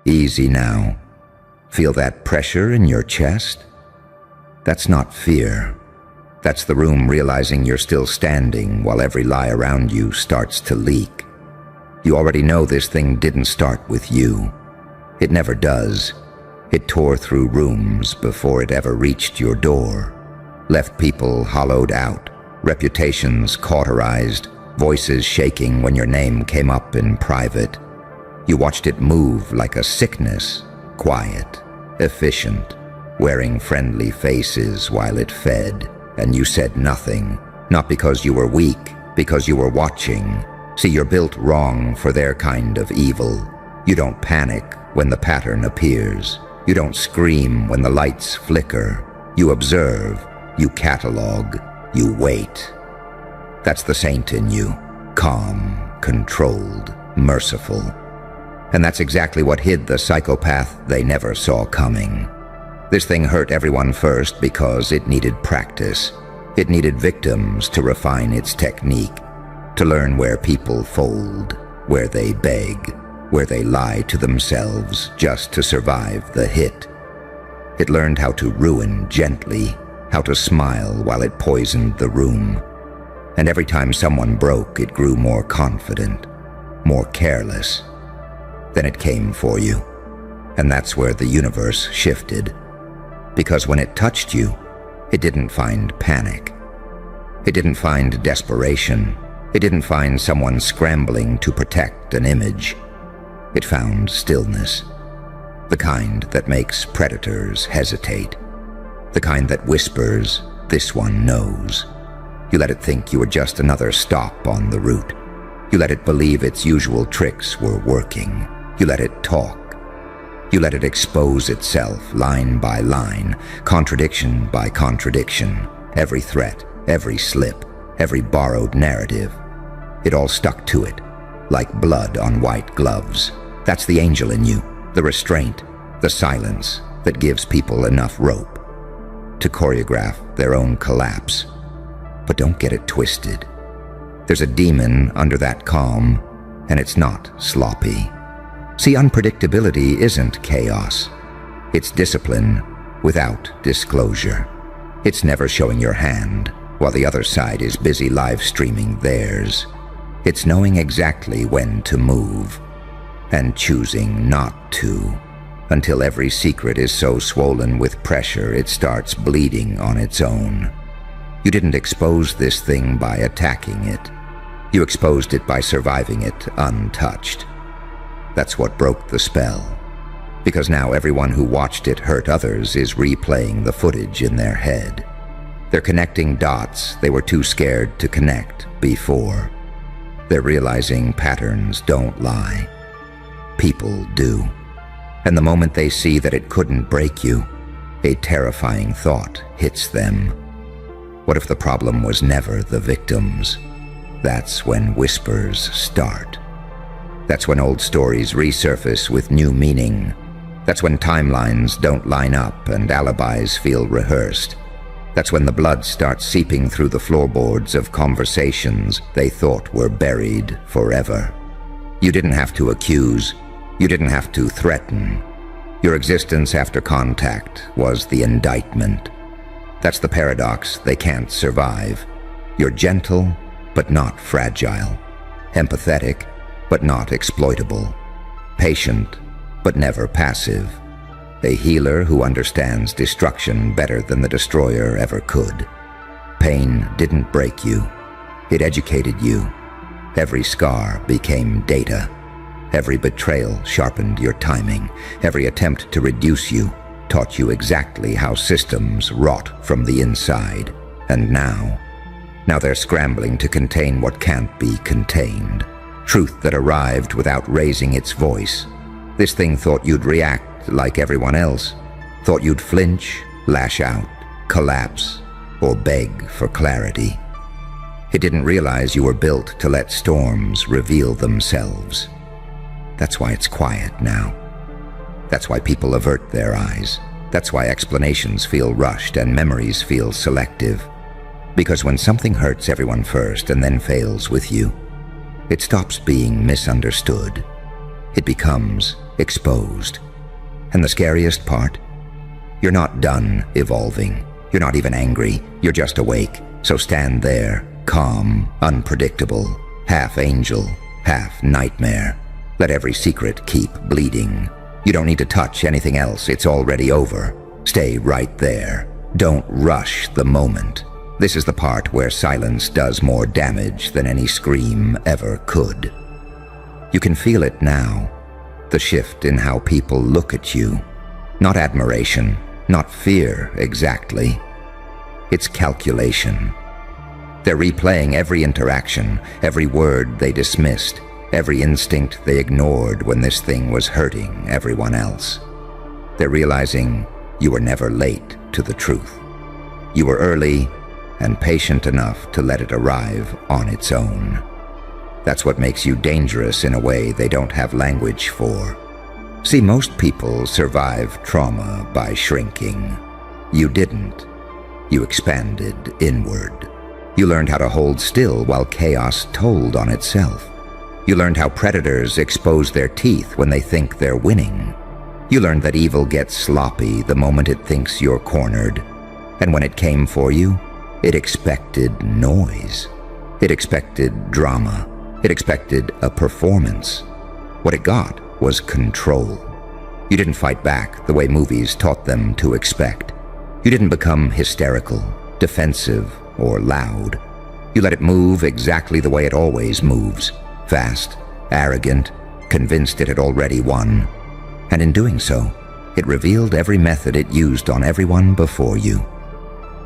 Easy now. Feel that pressure in your chest? That's not fear. That's the room realizing you're still standing while every lie around you starts to leak. You already know this thing didn't start with you. It never does. It tore through rooms before it ever reached your door. Left people hollowed out, reputations cauterized, voices shaking when your name came up in private. You watched it move like a sickness, quiet, efficient, wearing friendly faces while it fed, and you said nothing, not because you were weak, because you were watching. See, you're built wrong for their kind of evil. You don't panic when the pattern appears. You don't scream when the lights flicker. You observe, you catalog, you wait. That's the saint in you, calm, controlled, merciful. And that's exactly what hid the psychopath they never saw coming. This thing hurt everyone first because it needed practice. It needed victims to refine its technique, to learn where people fold, where they beg, where they lie to themselves just to survive the hit. It learned how to ruin gently, how to smile while it poisoned the room. And every time someone broke, it grew more confident, more careless. Then it came for you. And that's where the universe shifted. Because when it touched you, it didn't find panic. It didn't find desperation. It didn't find someone scrambling to protect an image. It found stillness. The kind that makes predators hesitate. The kind that whispers, "This one knows." You let it think you were just another stop on the route. You let it believe its usual tricks were working. You let it talk. You let it expose itself line by line, contradiction by contradiction, every threat, every slip, every borrowed narrative. It all stuck to it, like blood on white gloves. That's the angel in you, the restraint, the silence that gives people enough rope to choreograph their own collapse. But don't get it twisted. There's a demon under that calm, and it's not sloppy. See, unpredictability isn't chaos. It's discipline without disclosure. It's never showing your hand while the other side is busy live streaming theirs. It's knowing exactly when to move and choosing not to, until every secret is so swollen with pressure it starts bleeding on its own. You didn't expose this thing by attacking it. You exposed it by surviving it untouched. That's what broke the spell. Because now everyone who watched it hurt others is replaying the footage in their head. They're connecting dots they were too scared to connect before. They're realizing patterns don't lie. People do. And the moment they see that it couldn't break you, a terrifying thought hits them. What if the problem was never the victims? That's when whispers start. That's when old stories resurface with new meaning. That's when timelines don't line up and alibis feel rehearsed. That's when the blood starts seeping through the floorboards of conversations they thought were buried forever. You didn't have to accuse. You didn't have to threaten. Your existence after contact was the indictment. That's the paradox they can't survive. You're gentle, but not fragile. Empathetic, but not exploitable. Patient, but never passive. A healer who understands destruction better than the destroyer ever could. Pain didn't break you. It educated you. Every scar became data. Every betrayal sharpened your timing. Every attempt to reduce you taught you exactly how systems rot from the inside. And now they're scrambling to contain what can't be contained. Truth that arrived without raising its voice. This thing thought you'd react like everyone else. Thought you'd flinch, lash out, collapse, or beg for clarity. It didn't realize you were built to let storms reveal themselves. That's why it's quiet now. That's why people avert their eyes. That's why explanations feel rushed and memories feel selective. Because when something hurts everyone first and then fails with you, it stops being misunderstood. It becomes exposed. And the scariest part? You're not done evolving. You're not even angry. You're just awake. So stand there, calm, unpredictable, half angel, half nightmare. Let every secret keep bleeding. You don't need to touch anything else. It's already over. Stay right there. Don't rush the moment. This is the part where silence does more damage than any scream ever could. You can feel it now. The shift in how people look at you. Not admiration, not fear exactly. It's calculation. They're replaying every interaction, every word they dismissed, every instinct they ignored when this thing was hurting everyone else. They're realizing you were never late to the truth. You were early and patient enough to let it arrive on its own. That's what makes you dangerous in a way they don't have language for. See, most people survive trauma by shrinking. You didn't. You expanded inward. You learned how to hold still while chaos told on itself. You learned how predators expose their teeth when they think they're winning. You learned that evil gets sloppy the moment it thinks you're cornered. And when it came for you, it expected noise. It expected drama. It expected a performance. What it got was control. You didn't fight back the way movies taught them to expect. You didn't become hysterical, defensive, or loud. You let it move exactly the way it always moves. Fast, arrogant, convinced it had already won. And in doing so, it revealed every method it used on everyone before you.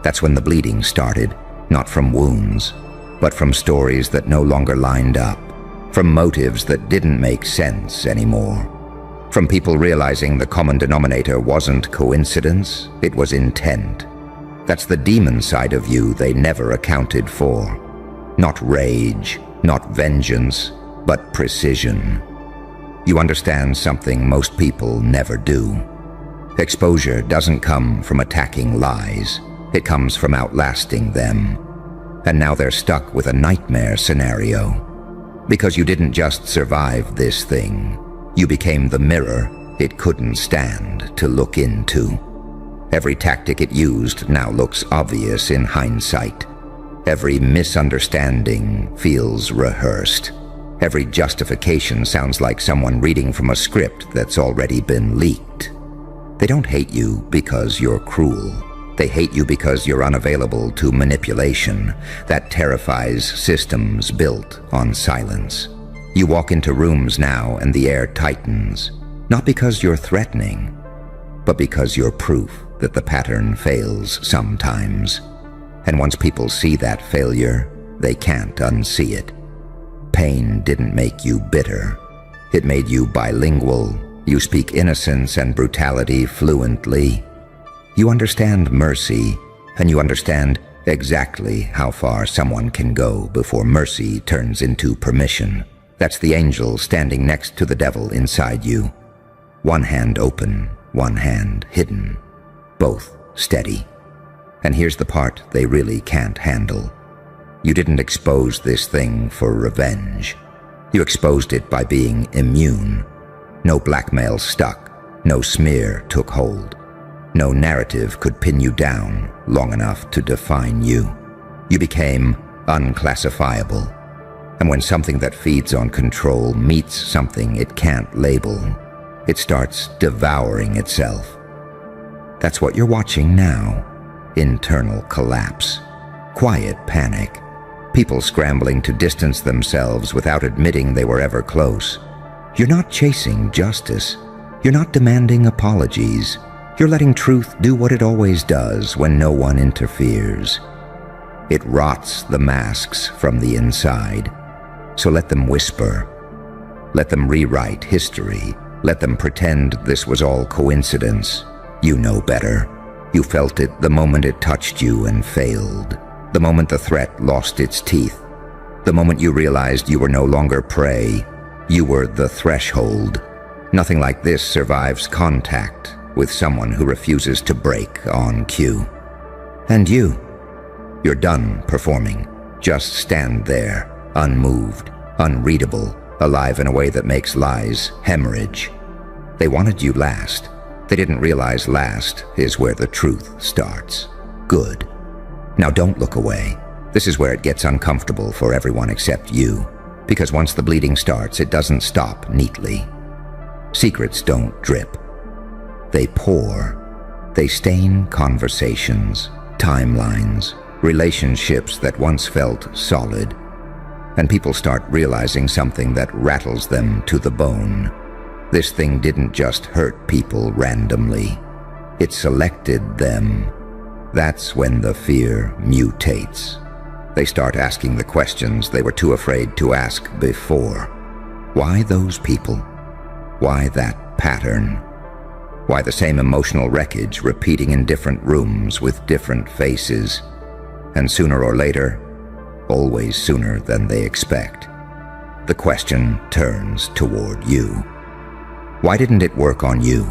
That's when the bleeding started, not from wounds, but from stories that no longer lined up, from motives that didn't make sense anymore, from people realizing the common denominator wasn't coincidence, it was intent. That's the demon side of you they never accounted for. Not rage, not vengeance, but precision. You understand something most people never do. Exposure doesn't come from attacking lies. It comes from outlasting them. And now they're stuck with a nightmare scenario. Because you didn't just survive this thing. You became the mirror it couldn't stand to look into. Every tactic it used now looks obvious in hindsight. Every misunderstanding feels rehearsed. Every justification sounds like someone reading from a script that's already been leaked. They don't hate you because you're cruel. They hate you because you're unavailable to manipulation that terrifies systems built on silence. You walk into rooms now and the air tightens, not because you're threatening, but because you're proof that the pattern fails sometimes. And once people see that failure, they can't unsee it. Pain didn't make you bitter. It made you bilingual. You speak innocence and brutality fluently. You understand mercy, and you understand exactly how far someone can go before mercy turns into permission. That's the angel standing next to the devil inside you. One hand open, one hand hidden. Both steady. And here's the part they really can't handle. You didn't expose this thing for revenge. You exposed it by being immune. No blackmail stuck. No smear took hold. No narrative could pin you down long enough to define you. You became unclassifiable. And when something that feeds on control meets something it can't label, it starts devouring itself. That's what you're watching now. Internal collapse. Quiet panic. People scrambling to distance themselves without admitting they were ever close. You're not chasing justice. You're not demanding apologies. You're letting truth do what it always does when no one interferes. It rots the masks from the inside. So let them whisper. Let them rewrite history. Let them pretend this was all coincidence. You know better. You felt it the moment it touched you and failed. The moment the threat lost its teeth. The moment you realized you were no longer prey. You were the threshold. Nothing like this survives contact with someone who refuses to break on cue. And you're done performing. Just stand there, unmoved, unreadable, alive in a way that makes lies hemorrhage. They wanted you last. They didn't realize last is where the truth starts. Good. Now don't look away. This is where it gets uncomfortable for everyone except you, because once the bleeding starts, it doesn't stop neatly. Secrets don't drip. They pour. They stain conversations, timelines, relationships that once felt solid. And people start realizing something that rattles them to the bone. This thing didn't just hurt people randomly. It selected them. That's when the fear mutates. They start asking the questions they were too afraid to ask before. Why those people? Why that pattern? Why the same emotional wreckage repeating in different rooms with different faces? And sooner or later, always sooner than they expect, the question turns toward you. Why didn't it work on you?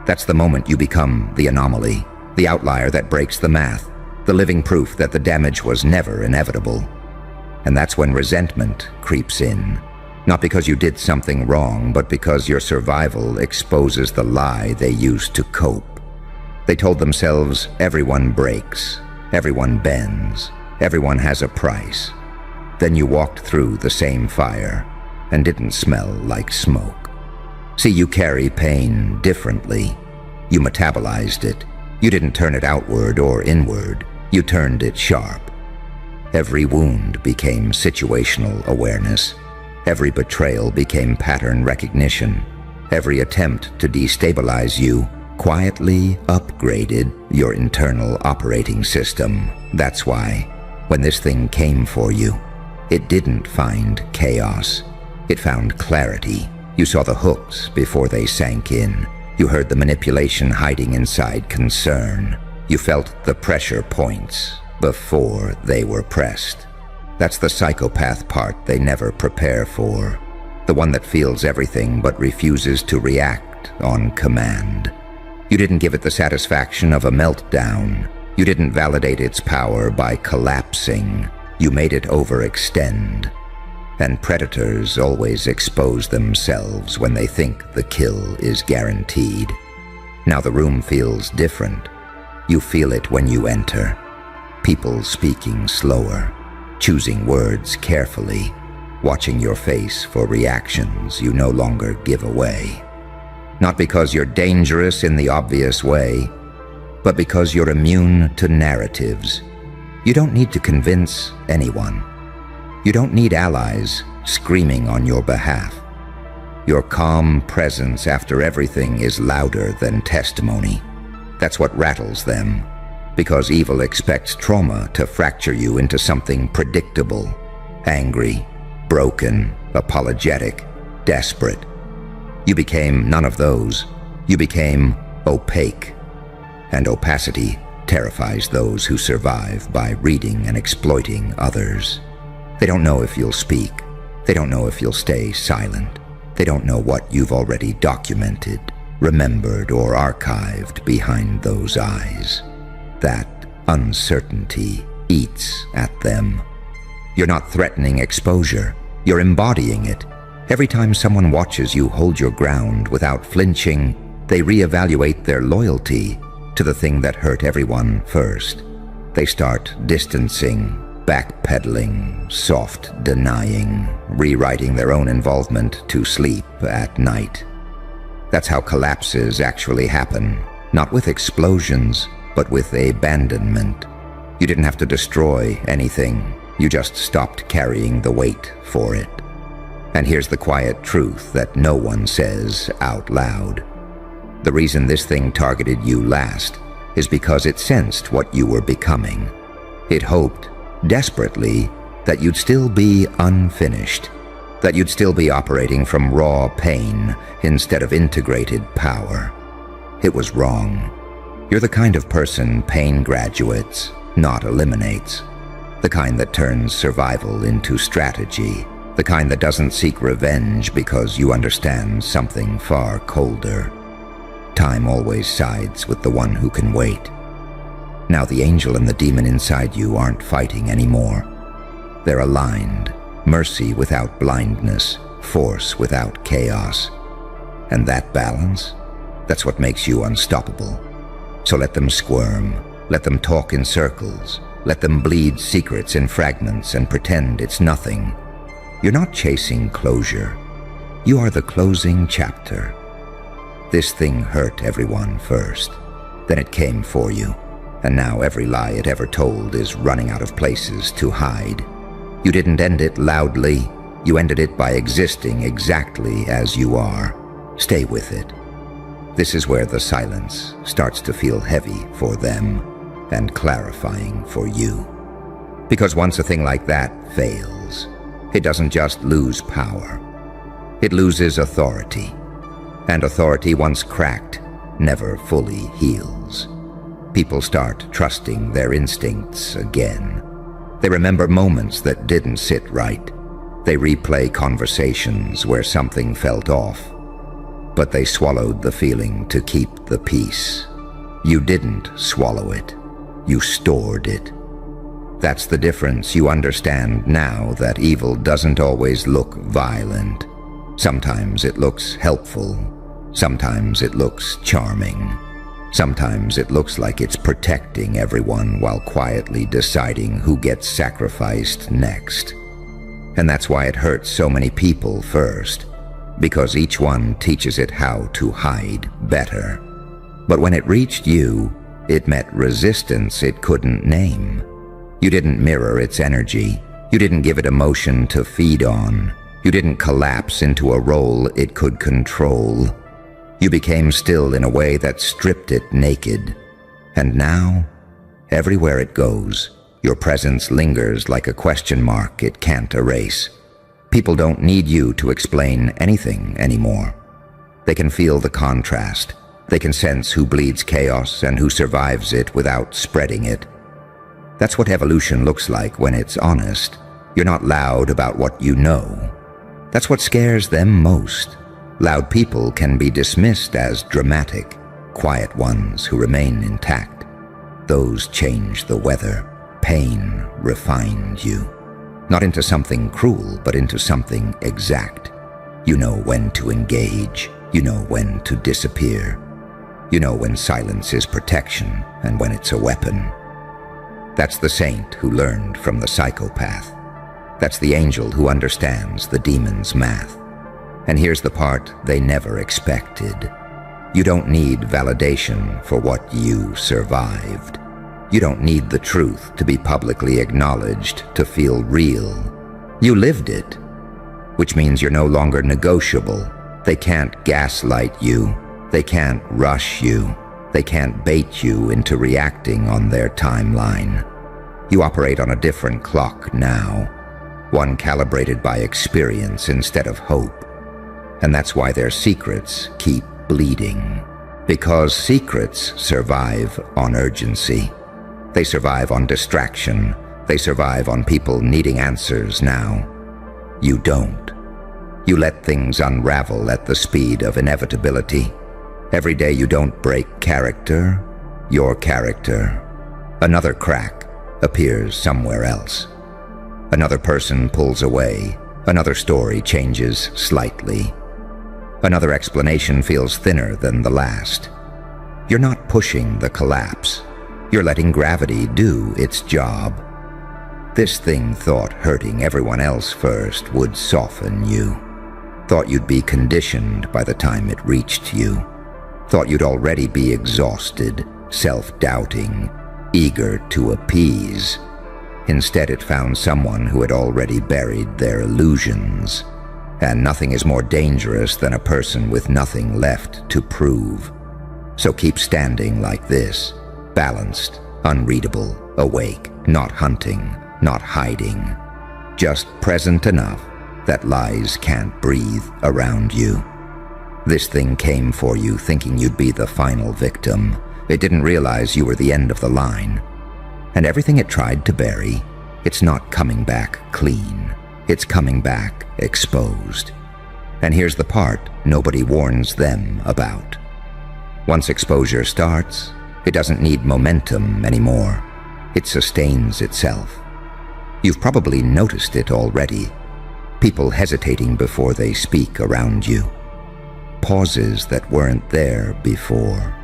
That's the moment you become the anomaly, the outlier that breaks the math, the living proof that the damage was never inevitable. And that's when resentment creeps in. Not because you did something wrong, but because your survival exposes the lie they used to cope. They told themselves everyone breaks, everyone bends, everyone has a price. Then you walked through the same fire and didn't smell like smoke. See, you carry pain differently. You metabolized it. You didn't turn it outward or inward. You turned it sharp. Every wound became situational awareness. Every betrayal became pattern recognition. Every attempt to destabilize you quietly upgraded your internal operating system. That's why, when this thing came for you, it didn't find chaos. It found clarity. You saw the hooks before they sank in. You heard the manipulation hiding inside concern. You felt the pressure points before they were pressed. That's the psychopath part they never prepare for. The one that feels everything but refuses to react on command. You didn't give it the satisfaction of a meltdown. You didn't validate its power by collapsing. You made it overextend. And predators always expose themselves when they think the kill is guaranteed. Now the room feels different. You feel it when you enter. People speaking slower, choosing words carefully, watching your face for reactions you no longer give away. Not because you're dangerous in the obvious way, but because you're immune to narratives. You don't need to convince anyone. You don't need allies screaming on your behalf. Your calm presence after everything is louder than testimony. That's what rattles them, because evil expects trauma to fracture you into something predictable, angry, broken, apologetic, desperate. You became none of those. You became opaque. And opacity terrifies those who survive by reading and exploiting others. They don't know if you'll speak. They don't know if you'll stay silent. They don't know what you've already documented, remembered, or archived behind those eyes. That uncertainty eats at them. You're not threatening exposure. You're embodying it. Every time someone watches you hold your ground without flinching, they reevaluate their loyalty to the thing that hurt everyone first. They start distancing, backpedaling, soft denying, rewriting their own involvement to sleep at night. That's how collapses actually happen, not with explosions, but with abandonment. You didn't have to destroy anything. You just stopped carrying the weight for it. And here's the quiet truth that no one says out loud. The reason this thing targeted you last is because it sensed what you were becoming. It hoped, desperately, that you'd still be unfinished, that you'd still be operating from raw pain instead of integrated power. It was wrong. You're the kind of person pain graduates, not eliminates. The kind that turns survival into strategy. The kind that doesn't seek revenge because you understand something far colder. Time always sides with the one who can wait. Now the angel and the demon inside you aren't fighting anymore. They're aligned. Mercy without blindness. Force without chaos. And that balance, that's what makes you unstoppable. So let them squirm, let them talk in circles, let them bleed secrets in fragments and pretend it's nothing. You're not chasing closure. You are the closing chapter. This thing hurt everyone first. Then it came for you. And now every lie it ever told is running out of places to hide. You didn't end it loudly. You ended it by existing exactly as you are. Stay with it. This is where the silence starts to feel heavy for them and clarifying for you. Because once a thing like that fails, it doesn't just lose power. It loses authority. And authority, once cracked, never fully heals. People start trusting their instincts again. They remember moments that didn't sit right. They replay conversations where something felt off. But they swallowed the feeling to keep the peace. You didn't swallow it. You stored it. That's the difference. You understand now that evil doesn't always look violent. Sometimes it looks helpful. Sometimes it looks charming. Sometimes it looks like it's protecting everyone while quietly deciding who gets sacrificed next. And that's why it hurts so many people first, because each one teaches it how to hide better. But when it reached you, it met resistance it couldn't name. You didn't mirror its energy. You didn't give it emotion to feed on. You didn't collapse into a role it could control. You became still in a way that stripped it naked. And now, everywhere it goes, your presence lingers like a question mark it can't erase. People don't need you to explain anything anymore. They can feel the contrast. They can sense who bleeds chaos and who survives it without spreading it. That's what evolution looks like when it's honest. You're not loud about what you know. That's what scares them most. Loud people can be dismissed as dramatic. Quiet ones who remain intact, those change the weather. Pain refined you. Not into something cruel, but into something exact. You know when to engage. You know when to disappear. You know when silence is protection and when it's a weapon. That's the saint who learned from the psychopath. That's the angel who understands the demon's math. And here's the part they never expected. You don't need validation for what you survived. You don't need the truth to be publicly acknowledged to feel real. You lived it, which means you're no longer negotiable. They can't gaslight you. They can't rush you. They can't bait you into reacting on their timeline. You operate on a different clock now, one calibrated by experience instead of hope. And that's why their secrets keep bleeding. Because secrets survive on urgency. They survive on distraction. They survive on people needing answers now. You don't. You let things unravel at the speed of inevitability. Every day you don't break character, your character. Another crack appears somewhere else. Another person pulls away. Another story changes slightly. Another explanation feels thinner than the last. You're not pushing the collapse. You're letting gravity do its job. This thing thought hurting everyone else first would soften you. Thought you'd be conditioned by the time it reached you. Thought you'd already be exhausted, self-doubting, eager to appease. Instead, it found someone who had already buried their illusions. And nothing is more dangerous than a person with nothing left to prove. So keep standing like this, balanced, unreadable, awake, not hunting, not hiding. Just present enough that lies can't breathe around you. This thing came for you thinking you'd be the final victim. It didn't realize you were the end of the line. And everything it tried to bury, it's not coming back clean. It's coming back exposed. And here's the part nobody warns them about. Once exposure starts, it doesn't need momentum anymore. It sustains itself. You've probably noticed it already. People hesitating before they speak around you. pauses that weren't there before.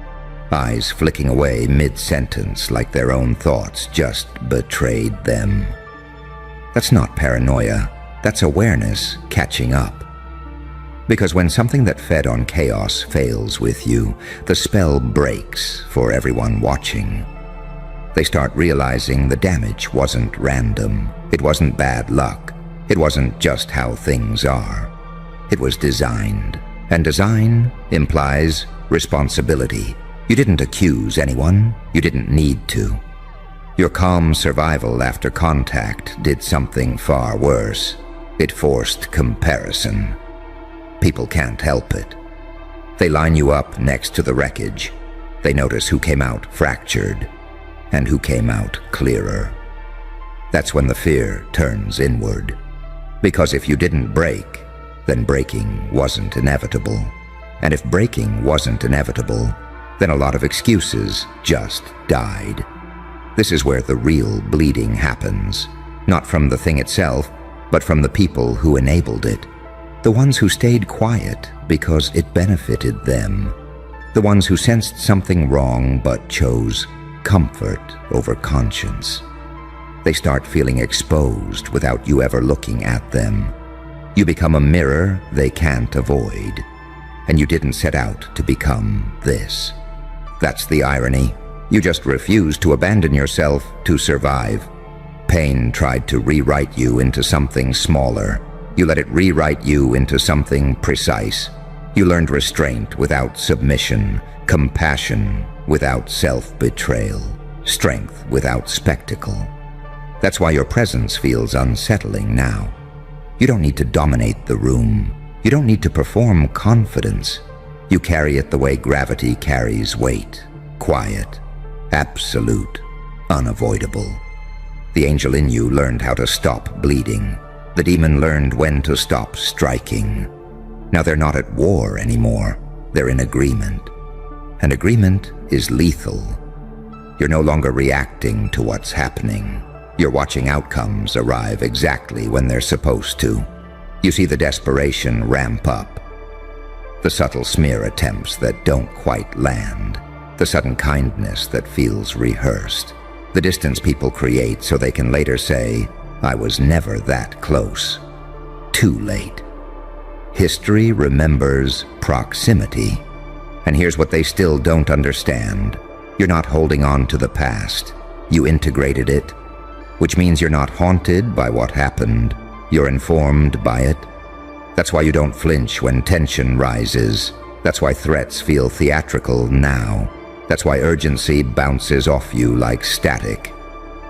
Eyes flicking away mid-sentence like their own thoughts just betrayed them. That's not paranoia, that's awareness catching up. Because when something that fed on chaos fails with you, the spell breaks for everyone watching. They start realizing the damage wasn't random, it wasn't bad luck, it wasn't just how things are. It was designed, and design implies responsibility. You didn't accuse anyone, you didn't need to. Your calm survival after contact did something far worse. It forced comparison. People can't help it. They line you up next to the wreckage. They notice who came out fractured and who came out clearer. That's when the fear turns inward. Because if you didn't break, then breaking wasn't inevitable. And if breaking wasn't inevitable, then a lot of excuses just died. This is where the real bleeding happens. Not from the thing itself, but from the people who enabled it. The ones who stayed quiet because it benefited them. The ones who sensed something wrong but chose comfort over conscience. They start feeling exposed without you ever looking at them. You become a mirror they can't avoid. And you didn't set out to become this. That's the irony. You just refused to abandon yourself to survive. Pain tried to rewrite you into something smaller. You let it rewrite you into something precise. You learned restraint without submission, compassion without self-betrayal, strength without spectacle. That's why your presence feels unsettling now. You don't need to dominate the room. You don't need to perform confidence. You carry it the way gravity carries weight. Quiet, absolute, unavoidable. The angel in you learned how to stop bleeding. The demon learned when to stop striking. Now they're not at war anymore. They're in agreement. And agreement is lethal. You're no longer reacting to what's happening. You're watching outcomes arrive exactly when they're supposed to. You see the desperation ramp up. The subtle smear attempts that don't quite land. The sudden kindness that feels rehearsed. The distance people create so they can later say, I was never that close. Too late. History remembers proximity. And here's what they still don't understand. You're not holding on to the past. You integrated it, which means you're not haunted by what happened. You're informed by it. That's why you don't flinch when tension rises. That's why threats feel theatrical now. That's why urgency bounces off you like static.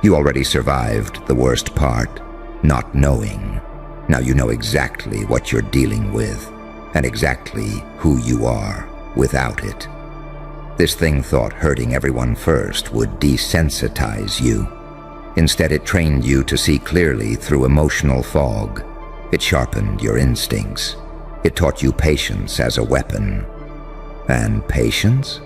You already survived the worst part, not knowing. Now you know exactly what you're dealing with, and exactly who you are without it. This thing thought hurting everyone first would desensitize you. Instead, it trained you to see clearly through emotional fog. It sharpened your instincts. It taught you patience as a weapon. And patience?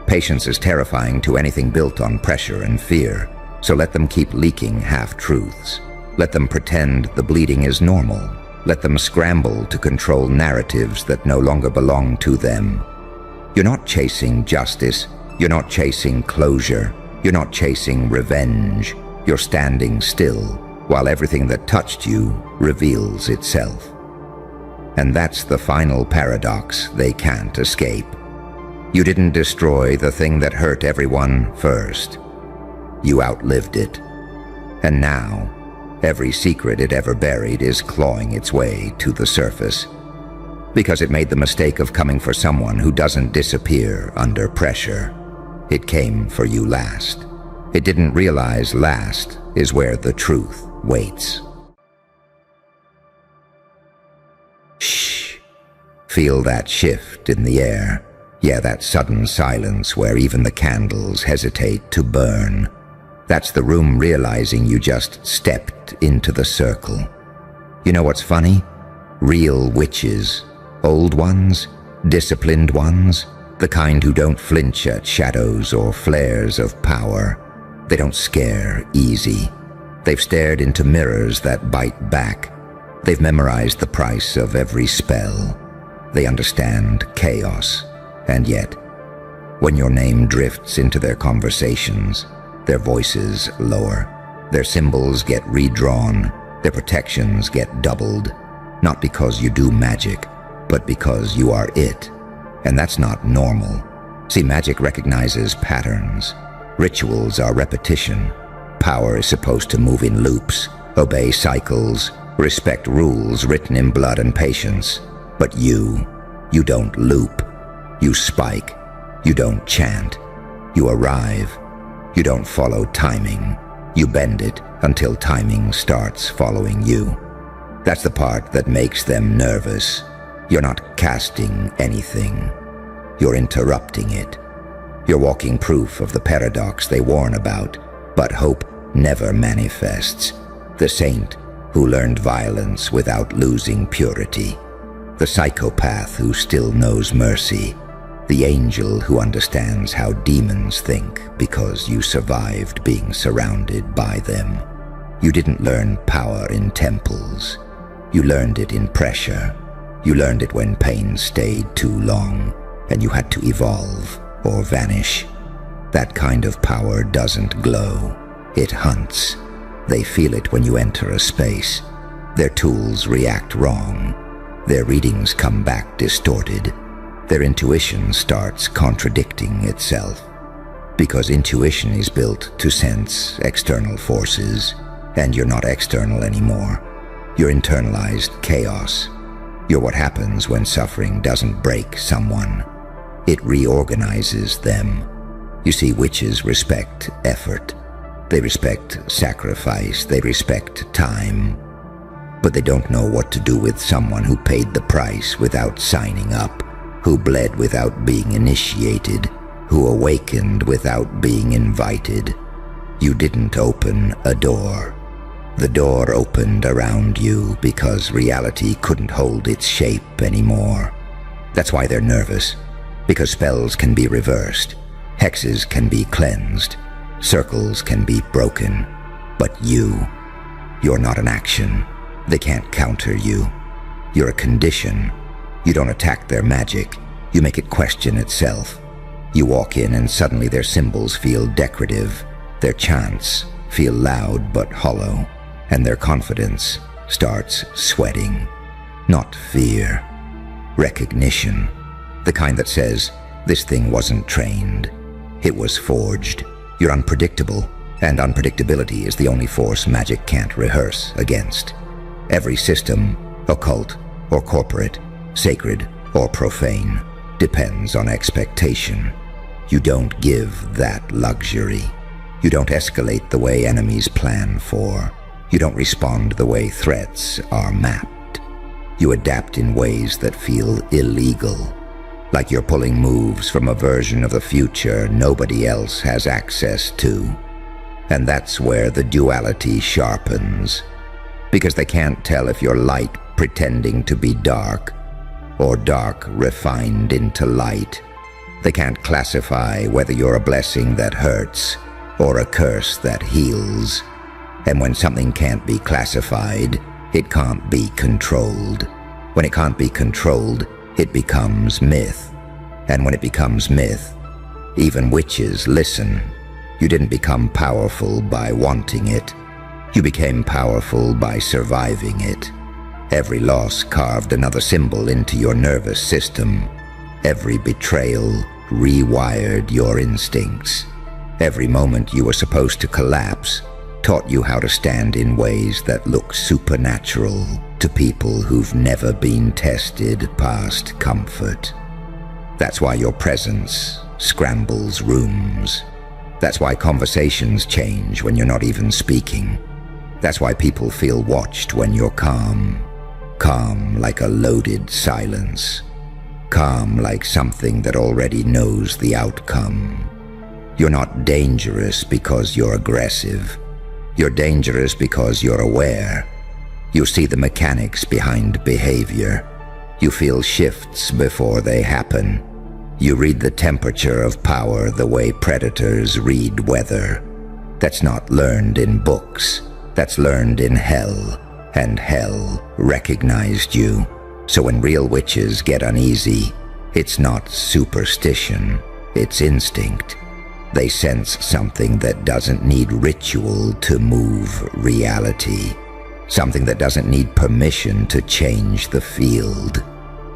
Patience is terrifying to anything built on pressure and fear. So let them keep leaking half-truths. Let them pretend the bleeding is normal. Let them scramble to control narratives that no longer belong to them. You're not chasing justice. You're not chasing closure. You're not chasing revenge. You're standing still while everything that touched you reveals itself. And that's the final paradox they can't escape. You didn't destroy the thing that hurt everyone first. You outlived it. And now, every secret it ever buried is clawing its way to the surface. Because it made the mistake of coming for someone who doesn't disappear under pressure. It came for you last. It didn't realize last is where the truth waits. Shh. Feel that shift in the air. Yeah, that sudden silence where even the candles hesitate to burn. That's the room realizing you just stepped into the circle. You know what's funny? Real witches, old ones, disciplined ones, the kind who don't flinch at shadows or flares of power. They don't scare easy. They've stared into mirrors that bite back. They've memorized the price of every spell. They understand chaos. And yet, when your name drifts into their conversations, their voices lower, their symbols get redrawn, their protections get doubled, not because you do magic, but because you are it. And that's not normal. See, magic recognizes patterns. Rituals are repetition. Power is supposed to move in loops, obey cycles, respect rules written in blood and patience. But you don't loop. You spike. You don't chant. You arrive. You don't follow timing. You bend it until timing starts following you. That's the part that makes them nervous. You're not casting anything. You're interrupting it. You're walking proof of the paradox they warn about, but hope never manifests. The saint who learned violence without losing purity. The psychopath who still knows mercy. The angel who understands how demons think because you survived being surrounded by them. You didn't learn power in temples. You learned it in pressure. You learned it when pain stayed too long, and you had to evolve or vanish. That kind of power doesn't glow. It hunts. They feel it when you enter a space. Their tools react wrong. Their readings come back distorted. Their intuition starts contradicting itself. Because intuition is built to sense external forces, and you're not external anymore. You're internalized chaos. You're what happens when suffering doesn't break someone. It reorganizes them. You see, witches respect effort. They respect sacrifice. They respect time. But they don't know what to do with someone who paid the price without signing up, who bled without being initiated, who awakened without being invited. You didn't open a door. The door opened around you because reality couldn't hold its shape anymore. That's why they're nervous, because spells can be reversed, hexes can be cleansed, circles can be broken. But you're not an action. They can't counter you. You're a condition. You don't attack their magic. You make it question itself. You walk in and suddenly their symbols feel decorative. Their chants feel loud but hollow. And their confidence starts sweating. Not fear. Recognition. The kind that says, this thing wasn't trained. It was forged. You're unpredictable. And unpredictability is the only force magic can't rehearse against. Every system, occult or corporate, sacred or profane, depends on expectation. You don't give that luxury. You don't escalate the way enemies plan for. You don't respond the way threats are mapped. You adapt in ways that feel illegal, like you're pulling moves from a version of the future nobody else has access to. And that's where the duality sharpens, because they can't tell if you're light pretending to be dark, or dark refined into light. They can't classify whether you're a blessing that hurts, or a curse that heals. And when something can't be classified, it can't be controlled. When it can't be controlled, it becomes myth. And when it becomes myth, even witches listen. You didn't become powerful by wanting it. You became powerful by surviving it. Every loss carved another symbol into your nervous system. Every betrayal rewired your instincts. Every moment you were supposed to collapse taught you how to stand in ways that look supernatural to people who've never been tested past comfort. That's why your presence scrambles rooms. That's why conversations change when you're not even speaking. That's why people feel watched when you're calm. Calm like a loaded silence. Calm like something that already knows the outcome. You're not dangerous because you're aggressive. You're dangerous because you're aware. You see the mechanics behind behavior. You feel shifts before they happen. You read the temperature of power the way predators read weather. That's not learned in books. That's learned in hell. And hell recognized you. So when real witches get uneasy, it's not superstition, it's instinct. They sense something that doesn't need ritual to move reality. Something that doesn't need permission to change the field.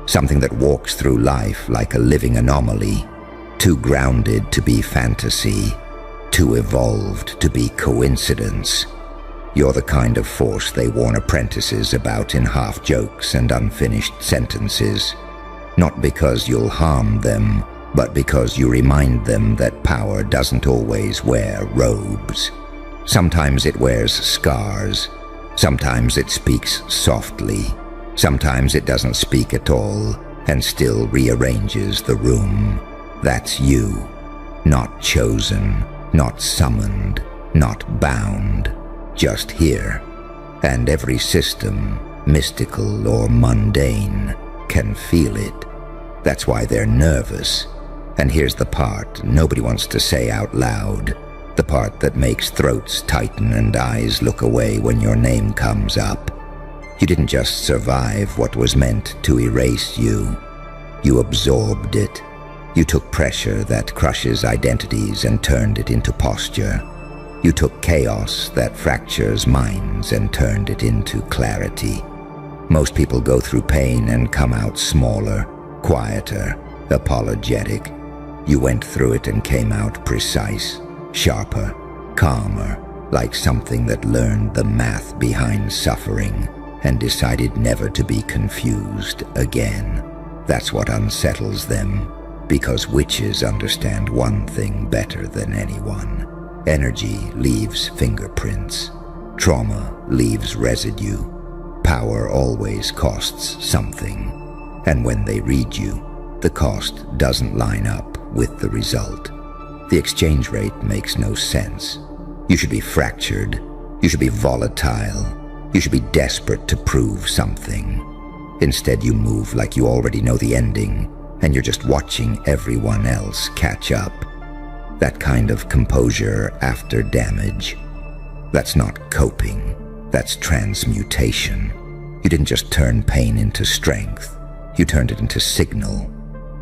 Something that walks through life like a living anomaly, too grounded to be fantasy, too evolved to be coincidence. You're the kind of force they warn apprentices about in half-jokes and unfinished sentences. Not because you'll harm them, but because you remind them that power doesn't always wear robes. Sometimes it wears scars. Sometimes it speaks softly. Sometimes it doesn't speak at all and still rearranges the room. That's you. Not chosen, not summoned, not bound. Just here. And every system, mystical or mundane, can feel it. That's why they're nervous. And here's the part nobody wants to say out loud. The part that makes throats tighten and eyes look away when your name comes up. You didn't just survive what was meant to erase you. You absorbed it. You took pressure that crushes identities and turned it into posture. You took chaos that fractures minds and turned it into clarity. Most people go through pain and come out smaller, quieter, apologetic. You went through it and came out precise, sharper, calmer, like something that learned the math behind suffering and decided never to be confused again. That's what unsettles them, because witches understand one thing better than anyone. Energy leaves fingerprints. Trauma leaves residue. Power always costs something. And when they read you, the cost doesn't line up with the result. The exchange rate makes no sense. You should be fractured. You should be volatile. You should be desperate to prove something. Instead, you move like you already know the ending, and you're just watching everyone else catch up. That kind of composure after damage. That's not coping. That's transmutation. You didn't just turn pain into strength. You turned it into signal.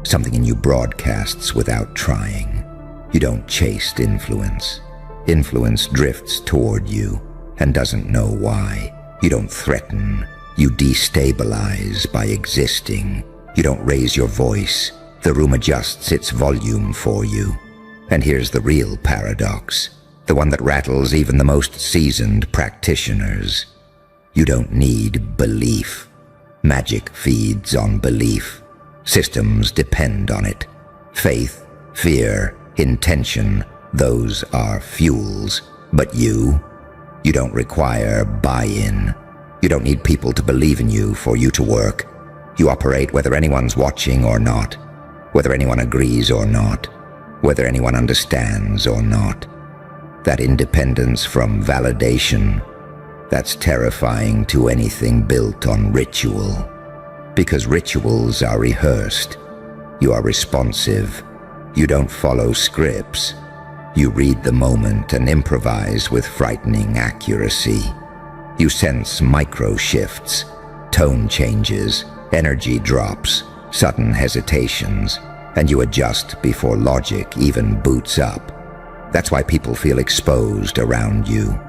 Something in you broadcasts without trying. You don't chase influence. Influence drifts toward you and doesn't know why. You don't threaten. You destabilize by existing. You don't raise your voice. The room adjusts its volume for you. And here's the real paradox, the one that rattles even the most seasoned practitioners. You don't need belief. Magic feeds on belief. Systems depend on it. Faith, fear, intention, those are fuels. But you don't require buy-in. You don't need people to believe in you for you to work. You operate whether anyone's watching or not, whether anyone agrees or not, whether anyone understands or not. That independence from validation, that's terrifying to anything built on ritual. Because rituals are rehearsed. You are responsive. You don't follow scripts. You read the moment and improvise with frightening accuracy. You sense micro shifts, tone changes, energy drops, sudden hesitations, and you adjust before logic even boots up. That's why people feel exposed around you.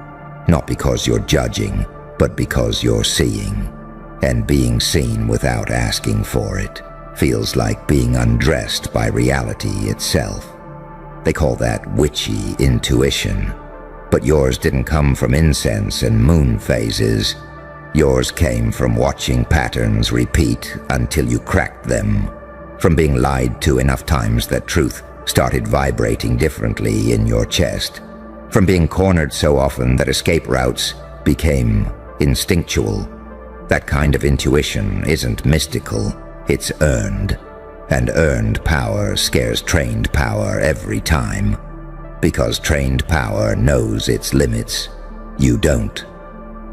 Not because you're judging, but because you're seeing. And being seen without asking for it feels like being undressed by reality itself. They call that witchy intuition. But yours didn't come from incense and moon phases. Yours came from watching patterns repeat until you cracked them. From being lied to enough times that truth started vibrating differently in your chest. From being cornered so often that escape routes became instinctual. That kind of intuition isn't mystical, it's earned. And earned power scares trained power every time. Because trained power knows its limits. You don't.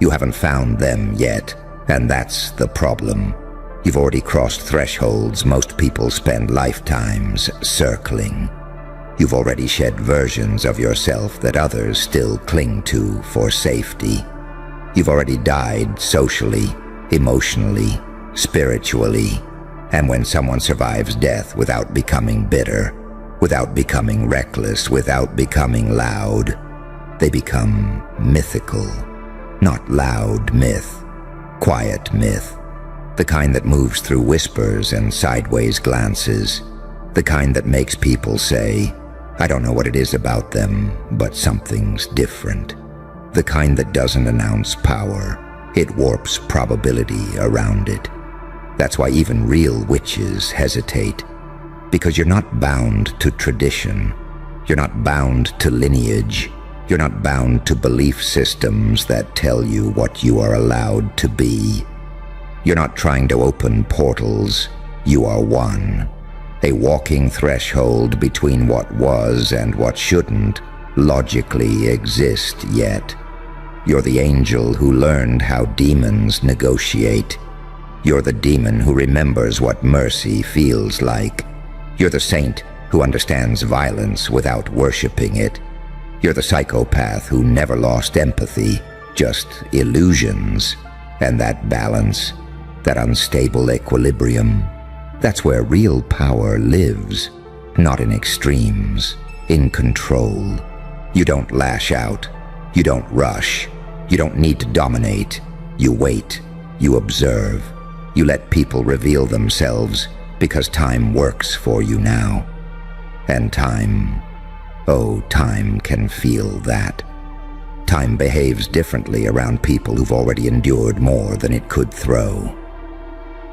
You haven't found them yet, and that's the problem. You've already crossed thresholds most people spend lifetimes circling. You've already shed versions of yourself that others still cling to for safety. You've already died socially, emotionally, spiritually. And when someone survives death without becoming bitter, without becoming reckless, without becoming loud, they become mythical. Not loud myth, quiet myth. The kind that moves through whispers and sideways glances. The kind that makes people say, I don't know what it is about them, but something's different. The kind that doesn't announce power. It warps probability around it. That's why even real witches hesitate. Because you're not bound to tradition. You're not bound to lineage. You're not bound to belief systems that tell you what you are allowed to be. You're not trying to open portals. You are one. A walking threshold between what was and what shouldn't logically exist yet. You're the angel who learned how demons negotiate. You're the demon who remembers what mercy feels like. You're the saint who understands violence without worshiping it. You're the psychopath who never lost empathy, just illusions. And that balance, that unstable equilibrium, that's where real power lives. Not in extremes, in control. You don't lash out. You don't rush. You don't need to dominate. You wait. You observe. You let people reveal themselves because time works for you now. And time, oh, time can feel that. Time behaves differently around people who've already endured more than it could throw.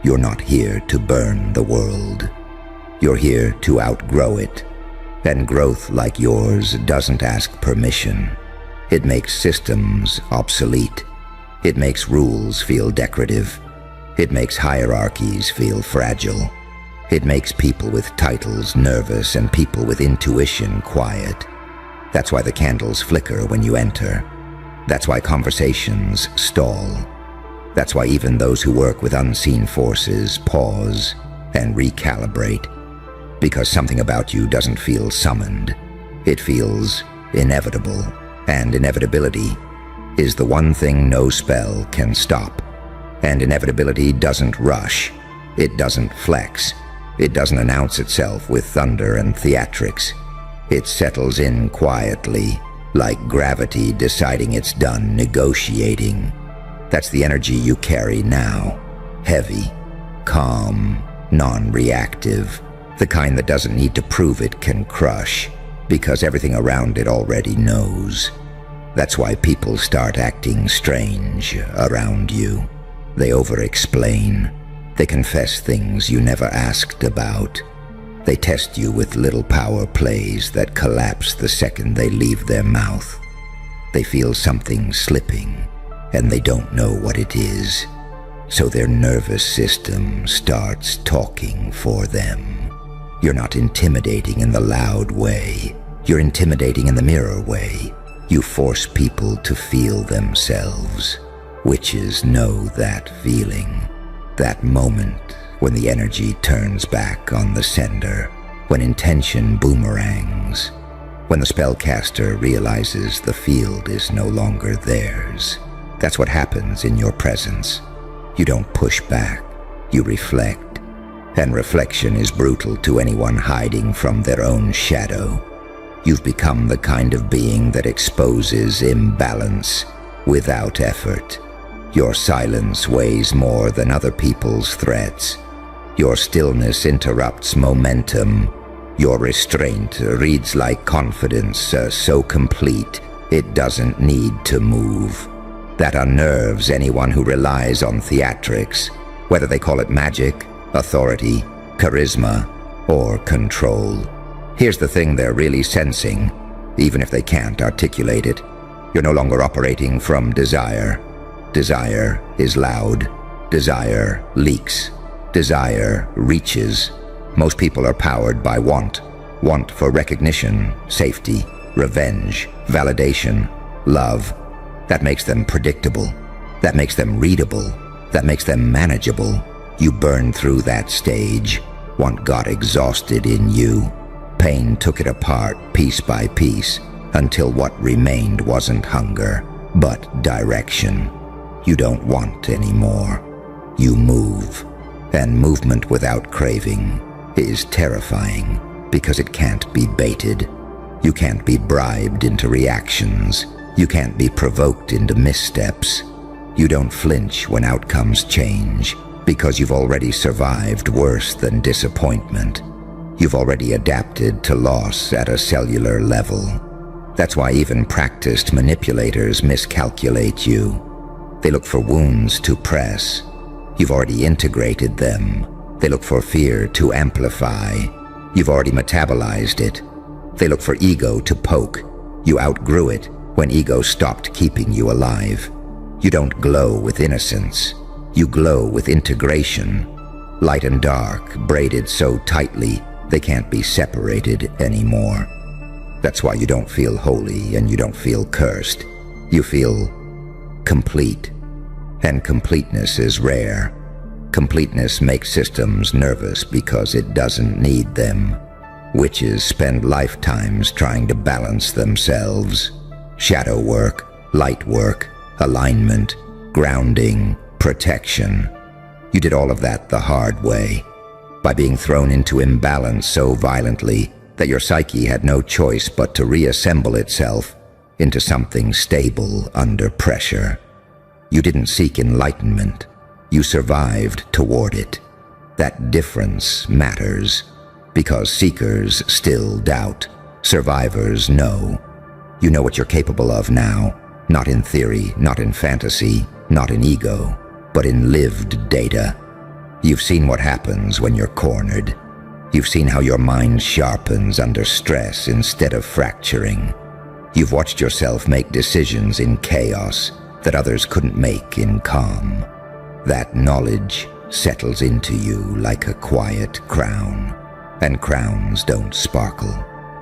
You're not here to burn the world. You're here to outgrow it. And growth like yours doesn't ask permission. It makes systems obsolete. It makes rules feel decorative. It makes hierarchies feel fragile. It makes people with titles nervous and people with intuition quiet. That's why the candles flicker when you enter. That's why conversations stall. That's why even those who work with unseen forces pause and recalibrate. Because something about you doesn't feel summoned. It feels inevitable. And inevitability is the one thing no spell can stop. And inevitability doesn't rush. It doesn't flex. It doesn't announce itself with thunder and theatrics. It settles in quietly, like gravity deciding it's done negotiating. That's the energy you carry now. Heavy, calm, non-reactive. The kind that doesn't need to prove it can crush, because everything around it already knows. That's why people start acting strange around you. They over-explain. They confess things you never asked about. They test you with little power plays that collapse the second they leave their mouth. They feel something slipping, and they don't know what it is. So their nervous system starts talking for them. You're not intimidating in the loud way. You're intimidating in the mirror way. You force people to feel themselves. Witches know that feeling. That moment when the energy turns back on the sender. When intention boomerangs. When the spellcaster realizes the field is no longer theirs. That's what happens in your presence. You don't push back. You reflect. And reflection is brutal to anyone hiding from their own shadow. You've become the kind of being that exposes imbalance without effort. Your silence weighs more than other people's threats. Your stillness interrupts momentum. Your restraint reads like confidence so complete it doesn't need to move. That unnerves anyone who relies on theatrics, whether they call it magic, authority, charisma, or control. Here's the thing they're really sensing, even if they can't articulate it. You're no longer operating from desire. Desire is loud. Desire leaks. Desire reaches. Most people are powered by want. Want for recognition, safety, revenge, validation, love. That makes them predictable. That makes them readable. That makes them manageable. You burn through that stage. Want got exhausted in you. Pain took it apart piece by piece until what remained wasn't hunger, but direction. You don't want anymore. You move. And movement without craving is terrifying because it can't be baited. You can't be bribed into reactions. You can't be provoked into missteps. You don't flinch when outcomes change because you've already survived worse than disappointment. You've already adapted to loss at a cellular level. That's why even practiced manipulators miscalculate you. They look for wounds to press. You've already integrated them. They look for fear to amplify. You've already metabolized it. They look for ego to poke. You outgrew it when ego stopped keeping you alive. You don't glow with innocence. You glow with integration. Light and dark, braided so tightly they can't be separated anymore. That's why you don't feel holy and you don't feel cursed. You feel complete. And completeness is rare. Completeness makes systems nervous because it doesn't need them. Witches spend lifetimes trying to balance themselves. Shadow work, light work, alignment, grounding, protection. You did all of that the hard way, by being thrown into imbalance so violently that your psyche had no choice but to reassemble itself into something stable under pressure. You didn't seek enlightenment. You survived toward it. That difference matters, because seekers still doubt. Survivors know. You know what you're capable of now, not in theory, not in fantasy, not in ego, but in lived data. You've seen what happens when you're cornered. You've seen how your mind sharpens under stress instead of fracturing. You've watched yourself make decisions in chaos that others couldn't make in calm. That knowledge settles into you like a quiet crown. And crowns don't sparkle,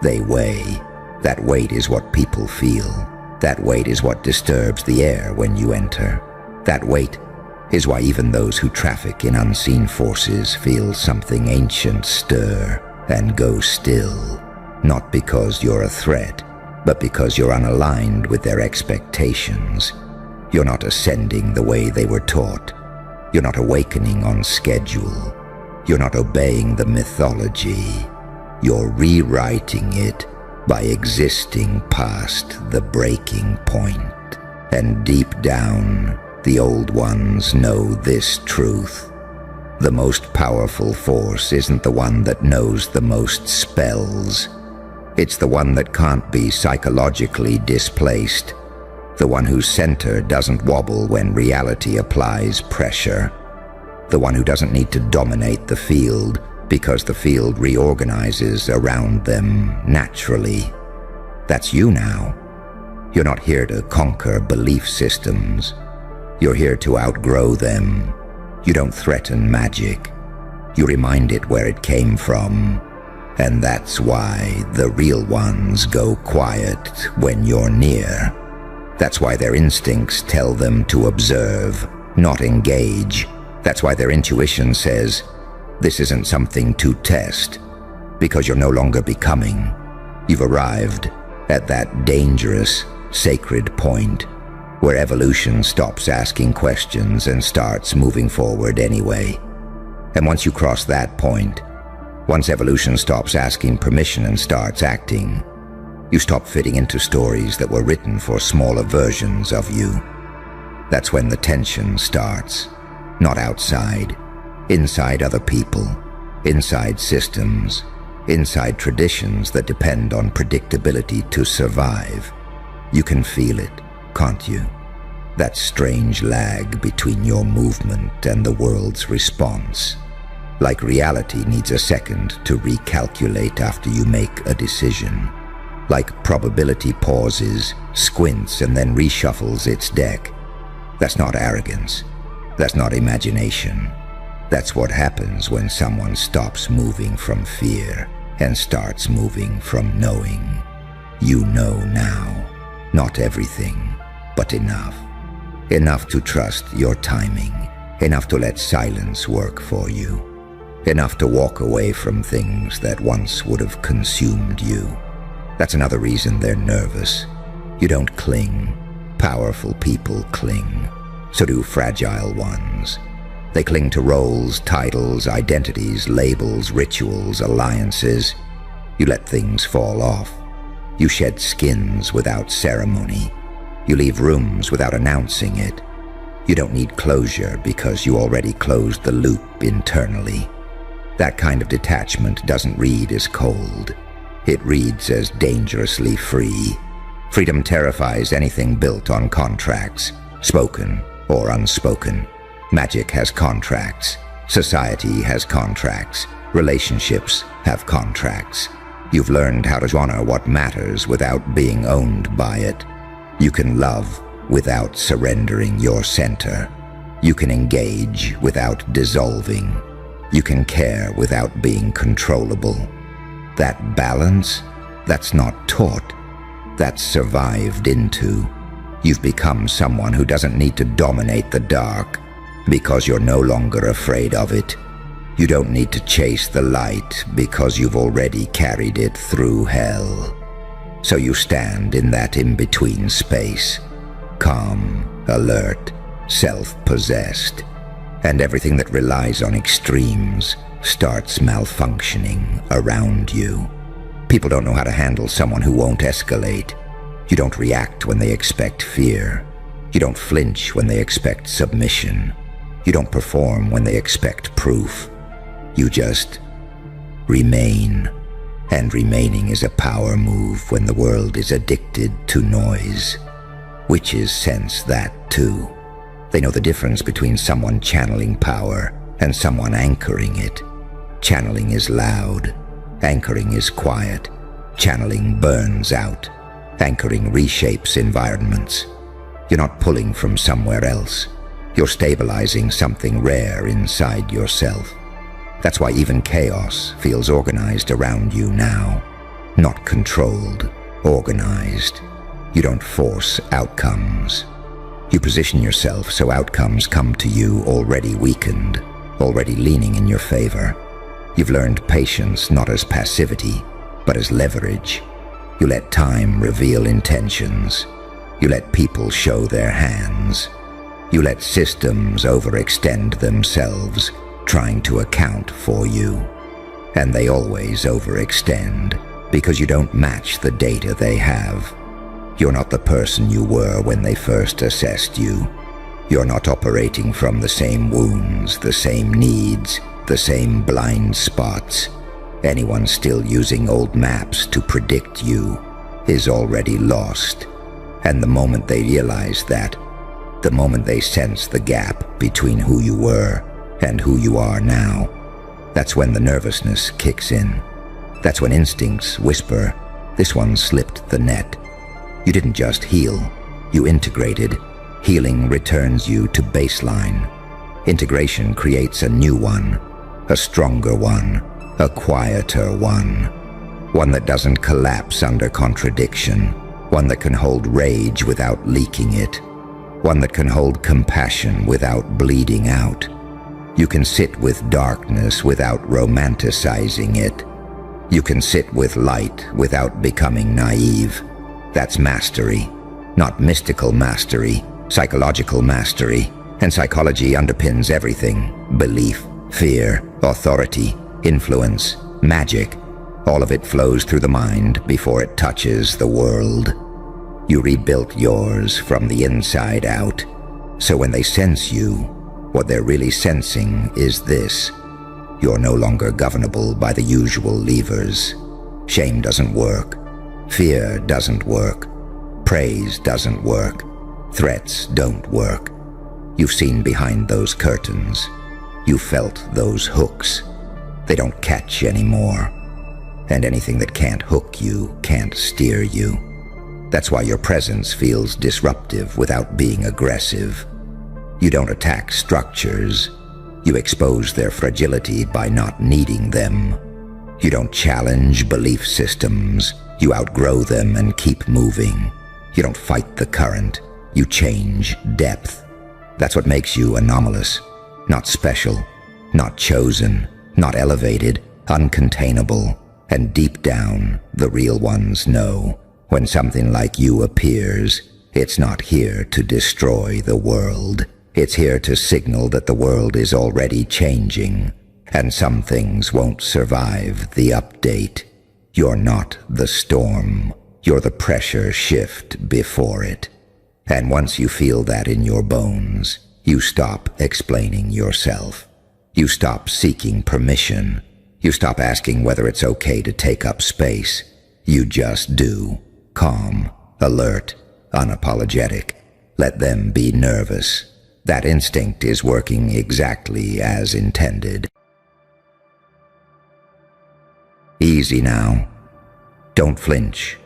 they weigh. That weight is what people feel. That weight is what disturbs the air when you enter. That weight is why even those who traffic in unseen forces feel something ancient stir and go still. Not because you're a threat, but because you're unaligned with their expectations. You're not ascending the way they were taught. You're not awakening on schedule. You're not obeying the mythology. You're rewriting it by existing past the breaking point. And deep down, the old ones know this truth. The most powerful force isn't the one that knows the most spells. It's the one that can't be psychologically displaced. The one whose center doesn't wobble when reality applies pressure. The one who doesn't need to dominate the field because the field reorganizes around them naturally. That's you now. You're not here to conquer belief systems. You're here to outgrow them. You don't threaten magic. You remind it where it came from. And that's why the real ones go quiet when you're near. That's why their instincts tell them to observe, not engage. That's why their intuition says, this isn't something to test, because you're no longer becoming. You've arrived at that dangerous, sacred point where evolution stops asking questions and starts moving forward anyway. And once you cross that point, once evolution stops asking permission and starts acting, you stop fitting into stories that were written for smaller versions of you. That's when the tension starts. Not outside, inside other people, inside systems, inside traditions that depend on predictability to survive. You can feel it, can't you? That strange lag between your movement and the world's response. Like reality needs a second to recalculate after you make a decision. Like probability pauses, squints, and then reshuffles its deck. That's not arrogance. That's not imagination. That's what happens when someone stops moving from fear and starts moving from knowing. You know now, not everything, but enough. Enough to trust your timing. Enough to let silence work for you. Enough to walk away from things that once would have consumed you. That's another reason they're nervous. You don't cling. Powerful people cling. So do fragile ones. They cling to roles, titles, identities, labels, rituals, alliances. You let things fall off. You shed skins without ceremony. You leave rooms without announcing it. You don't need closure because you already closed the loop internally. That kind of detachment doesn't read as cold. It reads as dangerously free. Freedom terrifies anything built on contracts, spoken or unspoken. Magic has contracts. Society has contracts. Relationships have contracts. You've learned how to honor what matters without being owned by it. You can love without surrendering your center. You can engage without dissolving. You can care without being controllable. That balance, that's not taught. That's survived into. You've become someone who doesn't need to dominate the dark because you're no longer afraid of it. You don't need to chase the light because you've already carried it through hell. So you stand in that in-between space, calm, alert, self-possessed, and everything that relies on extremes starts malfunctioning around you. People don't know how to handle someone who won't escalate. You don't react when they expect fear. You don't flinch when they expect submission. You don't perform when they expect proof. You just remain. And remaining is a power move when the world is addicted to noise. Witches sense that too. They know the difference between someone channeling power and someone anchoring it. Channeling is loud. Anchoring is quiet. Channeling burns out. Anchoring reshapes environments. You're not pulling from somewhere else. You're stabilizing something rare inside yourself. That's why even chaos feels organized around you now. Not controlled, organized. You don't force outcomes. You position yourself so outcomes come to you already weakened, already leaning in your favor. You've learned patience not as passivity, but as leverage. You let time reveal intentions. You let people show their hands. You let systems overextend themselves, trying to account for you. And they always overextend, because you don't match the data they have. You're not the person you were when they first assessed you. You're not operating from the same wounds, the same needs, the same blind spots. Anyone still using old maps to predict you is already lost. And the moment they realize that, the moment they sense the gap between who you were and who you are now, that's when the nervousness kicks in. That's when instincts whisper, this one slipped the net. You didn't just heal, you integrated. Healing returns you to baseline. Integration creates a new one, a stronger one, a quieter one. One that doesn't collapse under contradiction. One that can hold rage without leaking it. One that can hold compassion without bleeding out. You can sit with darkness without romanticizing it. You can sit with light without becoming naive. That's mastery, not mystical mastery, psychological mastery. And psychology underpins everything: belief, fear, authority, influence, magic. All of it flows through the mind before it touches the world. You rebuilt yours from the inside out. So when they sense you, what they're really sensing is this: you're no longer governable by the usual levers. Shame doesn't work. Fear doesn't work. Praise doesn't work. Threats don't work. You've seen behind those curtains. You felt those hooks. They don't catch anymore. And anything that can't hook you can't steer you. That's why your presence feels disruptive without being aggressive. You don't attack structures. You expose their fragility by not needing them. You don't challenge belief systems. You outgrow them and keep moving. You don't fight the current. You change depth. That's what makes you anomalous. Not special, not chosen, not elevated, uncontainable. And deep down, the real ones know, when something like you appears, it's not here to destroy the world. It's here to signal that the world is already changing, and some things won't survive the update. You're not the storm. You're the pressure shift before it. And once you feel that in your bones, you stop explaining yourself. You stop seeking permission. You stop asking whether it's okay to take up space. You just do. Calm, alert, unapologetic. Let them be nervous. That instinct is working exactly as intended. Easy now. Don't flinch.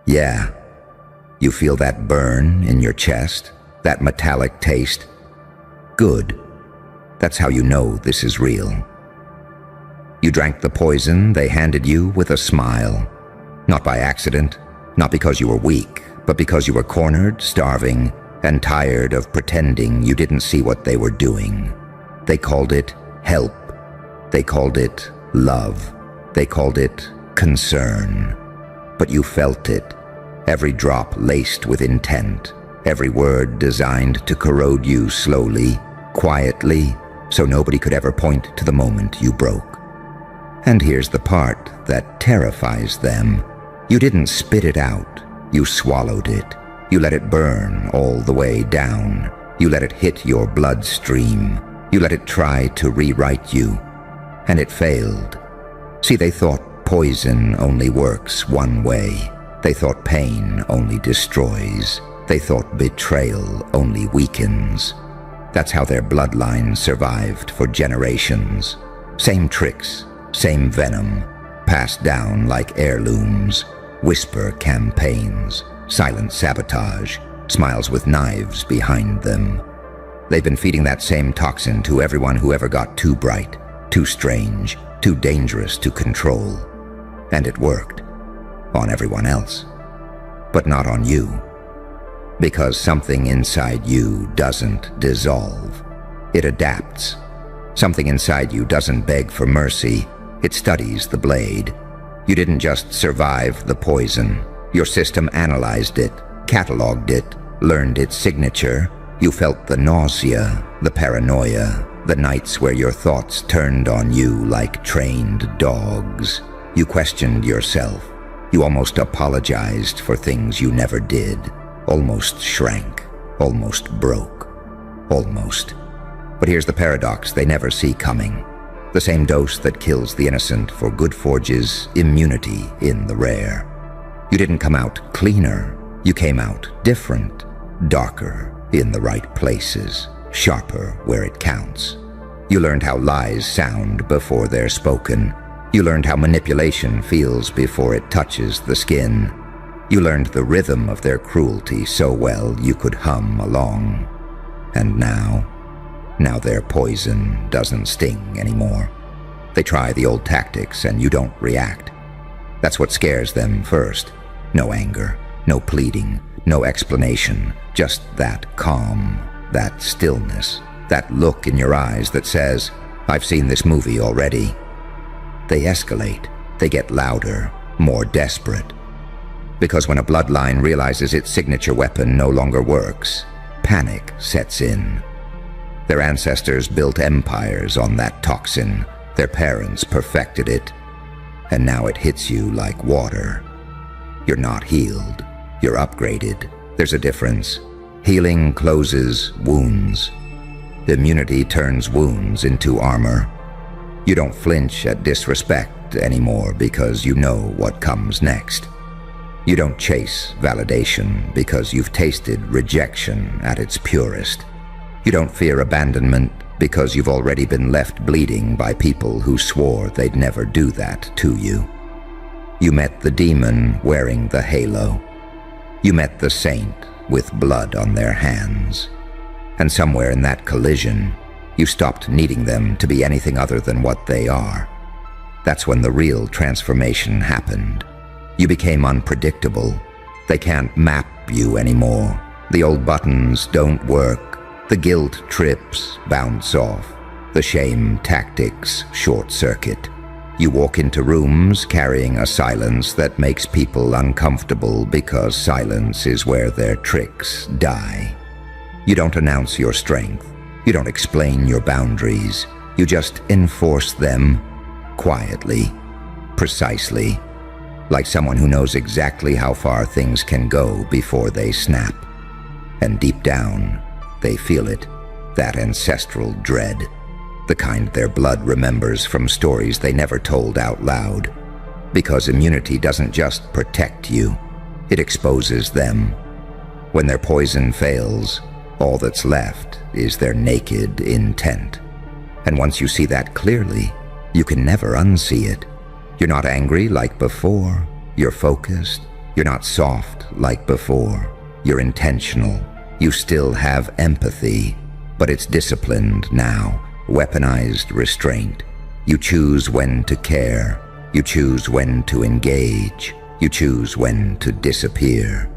Yeah. You feel that burn in your chest? That metallic taste? Good. That's how you know this is real. You drank the poison they handed you with a smile. Not by accident, not because you were weak, but because you were cornered, starving, and tired of pretending you didn't see what they were doing. They called it help. They called it love. They called it concern. But you felt it. Every drop laced with intent. Every word designed to corrode you slowly, quietly, so nobody could ever point to the moment you broke. And here's the part that terrifies them. You didn't spit it out. You swallowed it. You let it burn all the way down. You let it hit your bloodstream. You let it try to rewrite you. And it failed. See, they thought poison only works one way. They thought pain only destroys. They thought betrayal only weakens. That's how their bloodline survived for generations. Same tricks, same venom, passed down like heirlooms. Whisper campaigns, silent sabotage, smiles with knives behind them. They've been feeding that same toxin to everyone who ever got too bright, too strange, too dangerous to control. And it worked. On everyone else. But not on you. Because something inside you doesn't dissolve. It adapts. Something inside you doesn't beg for mercy. It studies the blade. You didn't just survive the poison. Your system analyzed it, cataloged it, learned its signature. You felt the nausea, the paranoia, the nights where your thoughts turned on you like trained dogs. You questioned yourself. You almost apologized for things you never did. Almost shrank. Almost broke. Almost. But here's the paradox they never see coming. The same dose that kills the innocent for good forges immunity in the rare. You didn't come out cleaner. You came out different. Darker in the right places. Sharper where it counts. You learned how lies sound before they're spoken. You learned how manipulation feels before it touches the skin. You learned the rhythm of their cruelty so well you could hum along. And now their poison doesn't sting anymore. They try the old tactics and you don't react. That's what scares them first. No anger, no pleading, no explanation, just that calm, that stillness, that look in your eyes that says, I've seen this movie already. They escalate. They get louder, more desperate. Because when a bloodline realizes its signature weapon no longer works, panic sets in. Their ancestors built empires on that toxin. Their parents perfected it. And now it hits you like water. You're not healed. You're upgraded. There's a difference. Healing closes wounds. Immunity turns wounds into armor. You don't flinch at disrespect anymore because you know what comes next. You don't chase validation because you've tasted rejection at its purest. You don't fear abandonment because you've already been left bleeding by people who swore they'd never do that to you. You met the demon wearing the halo. You met the saint with blood on their hands. And somewhere in that collision, you stopped needing them to be anything other than what they are. That's when the real transformation happened. You became unpredictable. They can't map you anymore. The old buttons don't work. The guilt trips bounce off. The shame tactics short-circuit. You walk into rooms carrying a silence that makes people uncomfortable because silence is where their tricks die. You don't announce your strength. You don't explain your boundaries. You just enforce them quietly, precisely, like someone who knows exactly how far things can go before they snap. And deep down, they feel it, that ancestral dread, the kind their blood remembers from stories they never told out loud. Because immunity doesn't just protect you, it exposes them. When their poison fails, all that's left is their naked intent. And once you see that clearly, you can never unsee it. You're not angry like before. You're focused. You're not soft like before. You're intentional. You still have empathy, but it's disciplined now, weaponized restraint. You choose when to care. You choose when to engage. You choose when to disappear.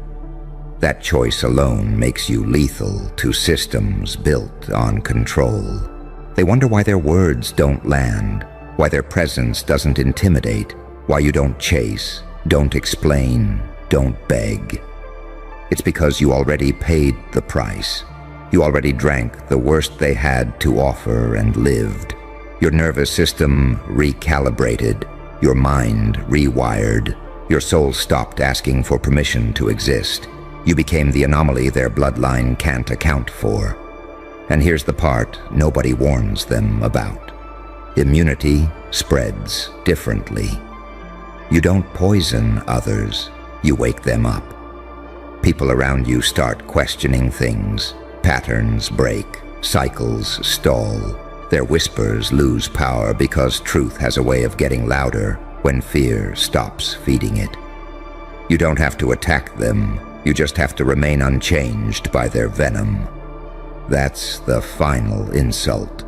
That choice alone makes you lethal to systems built on control. They wonder why their words don't land, why their presence doesn't intimidate, why you don't chase, don't explain, don't beg. It's because you already paid the price. You already drank the worst they had to offer and lived. Your nervous system recalibrated, your mind rewired, your soul stopped asking for permission to exist. You became the anomaly their bloodline can't account for. And here's the part nobody warns them about. Immunity spreads differently. You don't poison others, you wake them up. People around you start questioning things. Patterns break, cycles stall. Their whispers lose power because truth has a way of getting louder when fear stops feeding it. You don't have to attack them, you just have to remain unchanged by their venom. That's the final insult.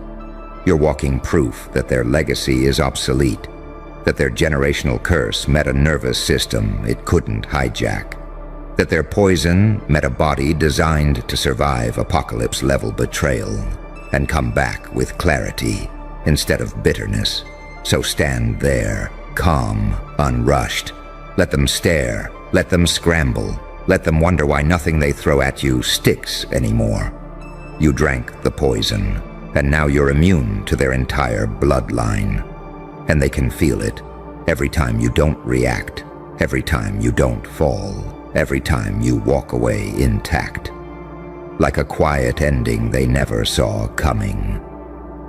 You're walking proof that their legacy is obsolete, that their generational curse met a nervous system it couldn't hijack, that their poison met a body designed to survive apocalypse-level betrayal and come back with clarity instead of bitterness. So stand there, calm, unrushed. Let them stare, let them scramble, let them wonder why nothing they throw at you sticks anymore. You drank the poison, and now you're immune to their entire bloodline. And they can feel it every time you don't react, every time you don't fall, every time you walk away intact. Like a quiet ending they never saw coming.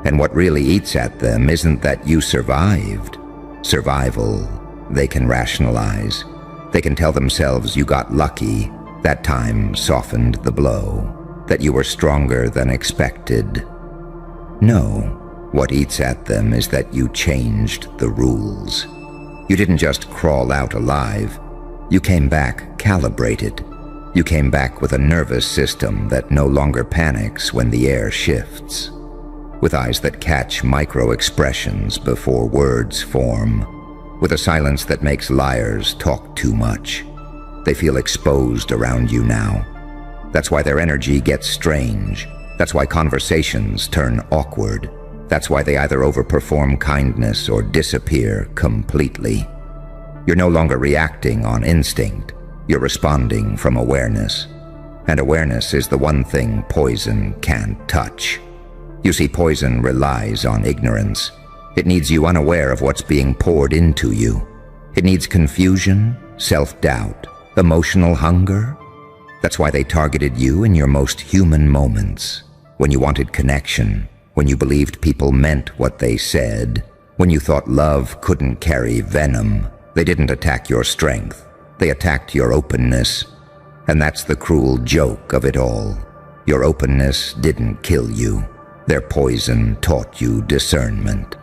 And what really eats at them isn't that you survived. Survival, they can rationalize. They can tell themselves you got lucky, that time softened the blow, that you were stronger than expected. No, what eats at them is that you changed the rules. You didn't just crawl out alive. You came back calibrated. You came back with a nervous system that no longer panics when the air shifts, with eyes that catch micro-expressions before words form, with a silence that makes liars talk too much. They feel exposed around you now. That's why their energy gets strange. That's why conversations turn awkward. That's why they either overperform kindness or disappear completely. You're no longer reacting on instinct. You're responding from awareness. And awareness is the one thing poison can't touch. You see, poison relies on ignorance. It needs you unaware of what's being poured into you. It needs confusion, self-doubt, emotional hunger. That's why they targeted you in your most human moments, when you wanted connection, when you believed people meant what they said, when you thought love couldn't carry venom. They didn't attack your strength. They attacked your openness. And that's the cruel joke of it all. Your openness didn't kill you. Their poison taught you discernment.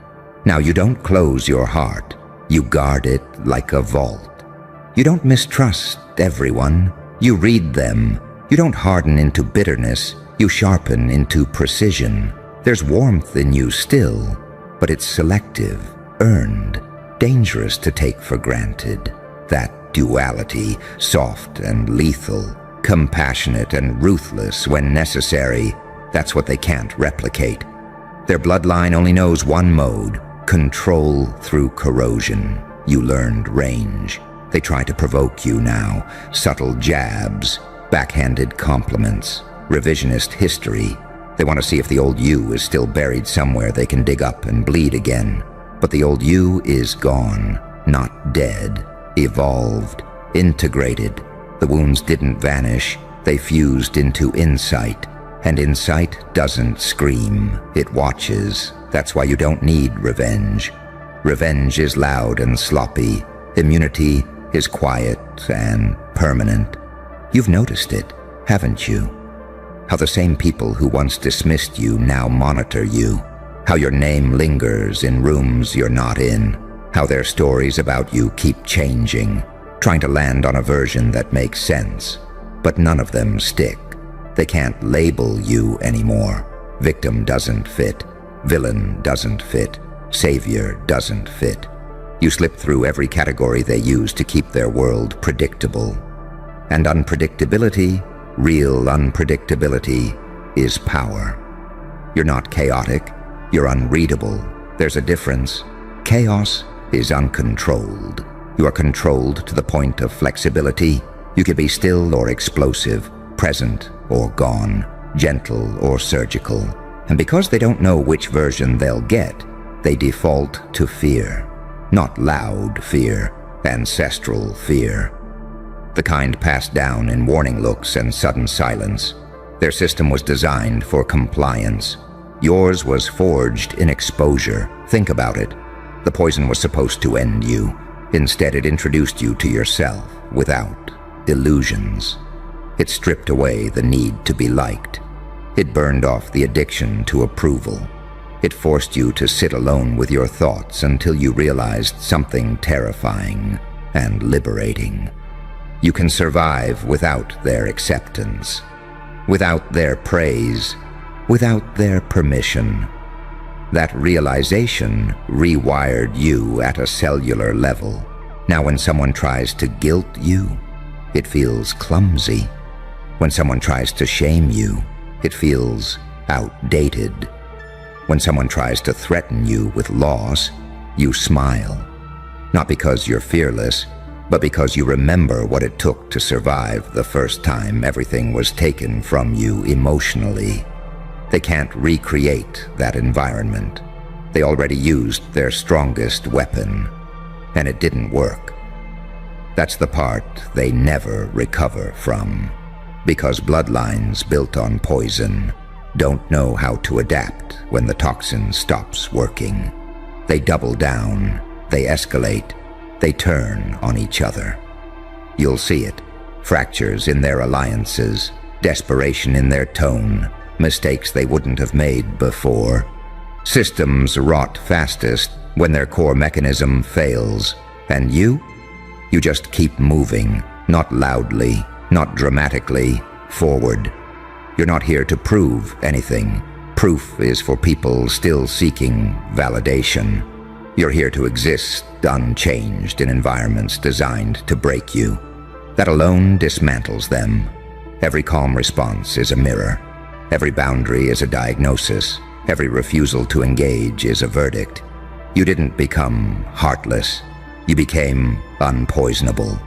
Now you don't close your heart. You guard it like a vault. You don't mistrust everyone. You read them. You don't harden into bitterness. You sharpen into precision. There's warmth in you still, but it's selective, earned, dangerous to take for granted. That duality, soft and lethal, compassionate and ruthless when necessary, that's what they can't replicate. Their bloodline only knows one mode: control through corrosion. You learned range. They try to provoke you now. Subtle jabs, backhanded compliments, revisionist history. They want to see if the old you is still buried somewhere they can dig up and bleed again. But the old you is gone, not dead, evolved, integrated. The wounds didn't vanish, they fused into insight. And insight doesn't scream, it watches. That's why you don't need revenge. Revenge is loud and sloppy. Immunity is quiet and permanent. You've noticed it, haven't you? How the same people who once dismissed you now monitor you. How your name lingers in rooms you're not in. How their stories about you keep changing, trying to land on a version that makes sense. But none of them stick. They can't label you anymore. Victim doesn't fit. Villain doesn't fit. Savior doesn't fit. You slip through every category they use to keep their world predictable. And unpredictability, real unpredictability, is power. You're not chaotic. You're unreadable. There's a difference. Chaos is uncontrolled. You are controlled to the point of flexibility. You can be still or explosive, present or gone, gentle or surgical. And because they don't know which version they'll get, they default to fear. Not loud fear, ancestral fear. The kind passed down in warning looks and sudden silence. Their system was designed for compliance. Yours was forged in exposure. Think about it. The poison was supposed to end you. Instead, it introduced you to yourself without illusions. It stripped away the need to be liked. It burned off the addiction to approval. It forced you to sit alone with your thoughts until you realized something terrifying and liberating. You can survive without their acceptance, without their praise, without their permission. That realization rewired you at a cellular level. Now when someone tries to guilt you, it feels clumsy. When someone tries to shame you, it feels outdated. When someone tries to threaten you with loss, you smile. Not because you're fearless, but because you remember what it took to survive the first time everything was taken from you emotionally. They can't recreate that environment. They already used their strongest weapon, and it didn't work. That's the part they never recover from, because bloodlines built on poison don't know how to adapt when the toxin stops working. They double down, they escalate, they turn on each other. You'll see it. Fractures in their alliances, desperation in their tone, mistakes they wouldn't have made before. Systems rot fastest when their core mechanism fails. And you just keep moving, not loudly, not dramatically, forward. You're not here to prove anything. Proof is for people still seeking validation. You're here to exist unchanged in environments designed to break you. That alone dismantles them. Every calm response is a mirror. Every boundary is a diagnosis. Every refusal to engage is a verdict. You didn't become heartless. You became unpoisonable.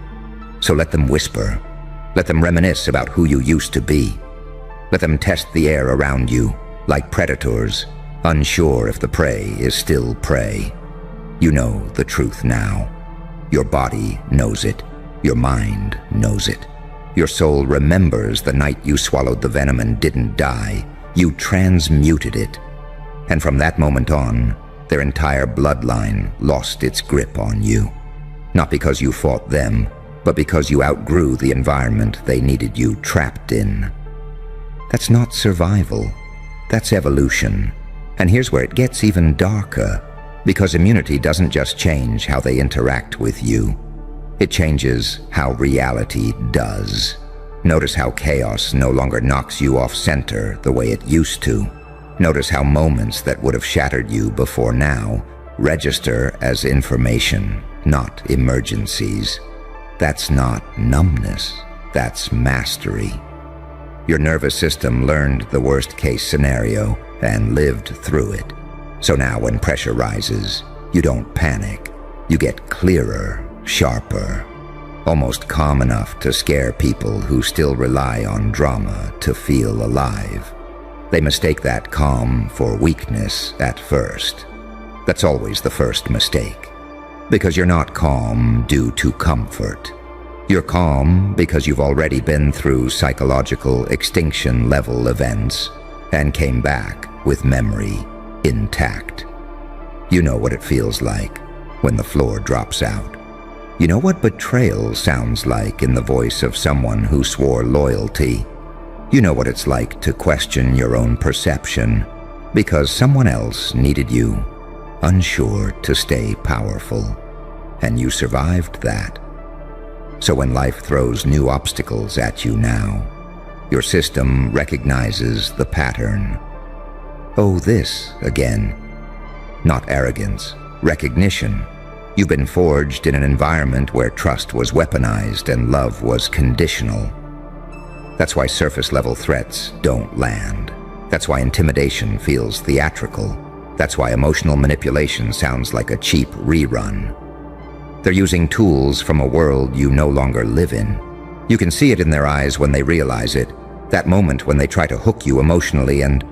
So let them whisper. Let them reminisce about who you used to be. Let them test the air around you, like predators, unsure if the prey is still prey. You know the truth now. Your body knows it. Your mind knows it. Your soul remembers the night you swallowed the venom and didn't die. You transmuted it. And from that moment on, their entire bloodline lost its grip on you. Not because you fought them, but because you outgrew the environment they needed you trapped in. That's not survival. That's evolution. And here's where it gets even darker, because immunity doesn't just change how they interact with you. It changes how reality does. Notice how chaos no longer knocks you off center the way it used to. Notice how moments that would have shattered you before now register as information, not emergencies. That's not numbness, that's mastery. Your nervous system learned the worst-case scenario and lived through it. So now when pressure rises, you don't panic. You get clearer, sharper. almost calm enough to scare people who still rely on drama to feel alive. They mistake that calm for weakness at first. That's always the first mistake. Because you're not calm due to comfort. You're calm because you've already been through psychological extinction-level events and came back with memory intact. You know what it feels like when the floor drops out. You know what betrayal sounds like in the voice of someone who swore loyalty. You know what it's like to question your own perception because someone else needed you, unsure to stay powerful, and you survived that. So when life throws new obstacles at you now, your system recognizes the pattern. Oh, this again. Not arrogance, recognition. You've been forged in an environment where trust was weaponized and love was conditional. That's why surface-level threats don't land. That's why intimidation feels theatrical. That's why emotional manipulation sounds like a cheap rerun. They're using tools from a world you no longer live in. You can see it in their eyes when they realize it. That moment when they try to hook you emotionally and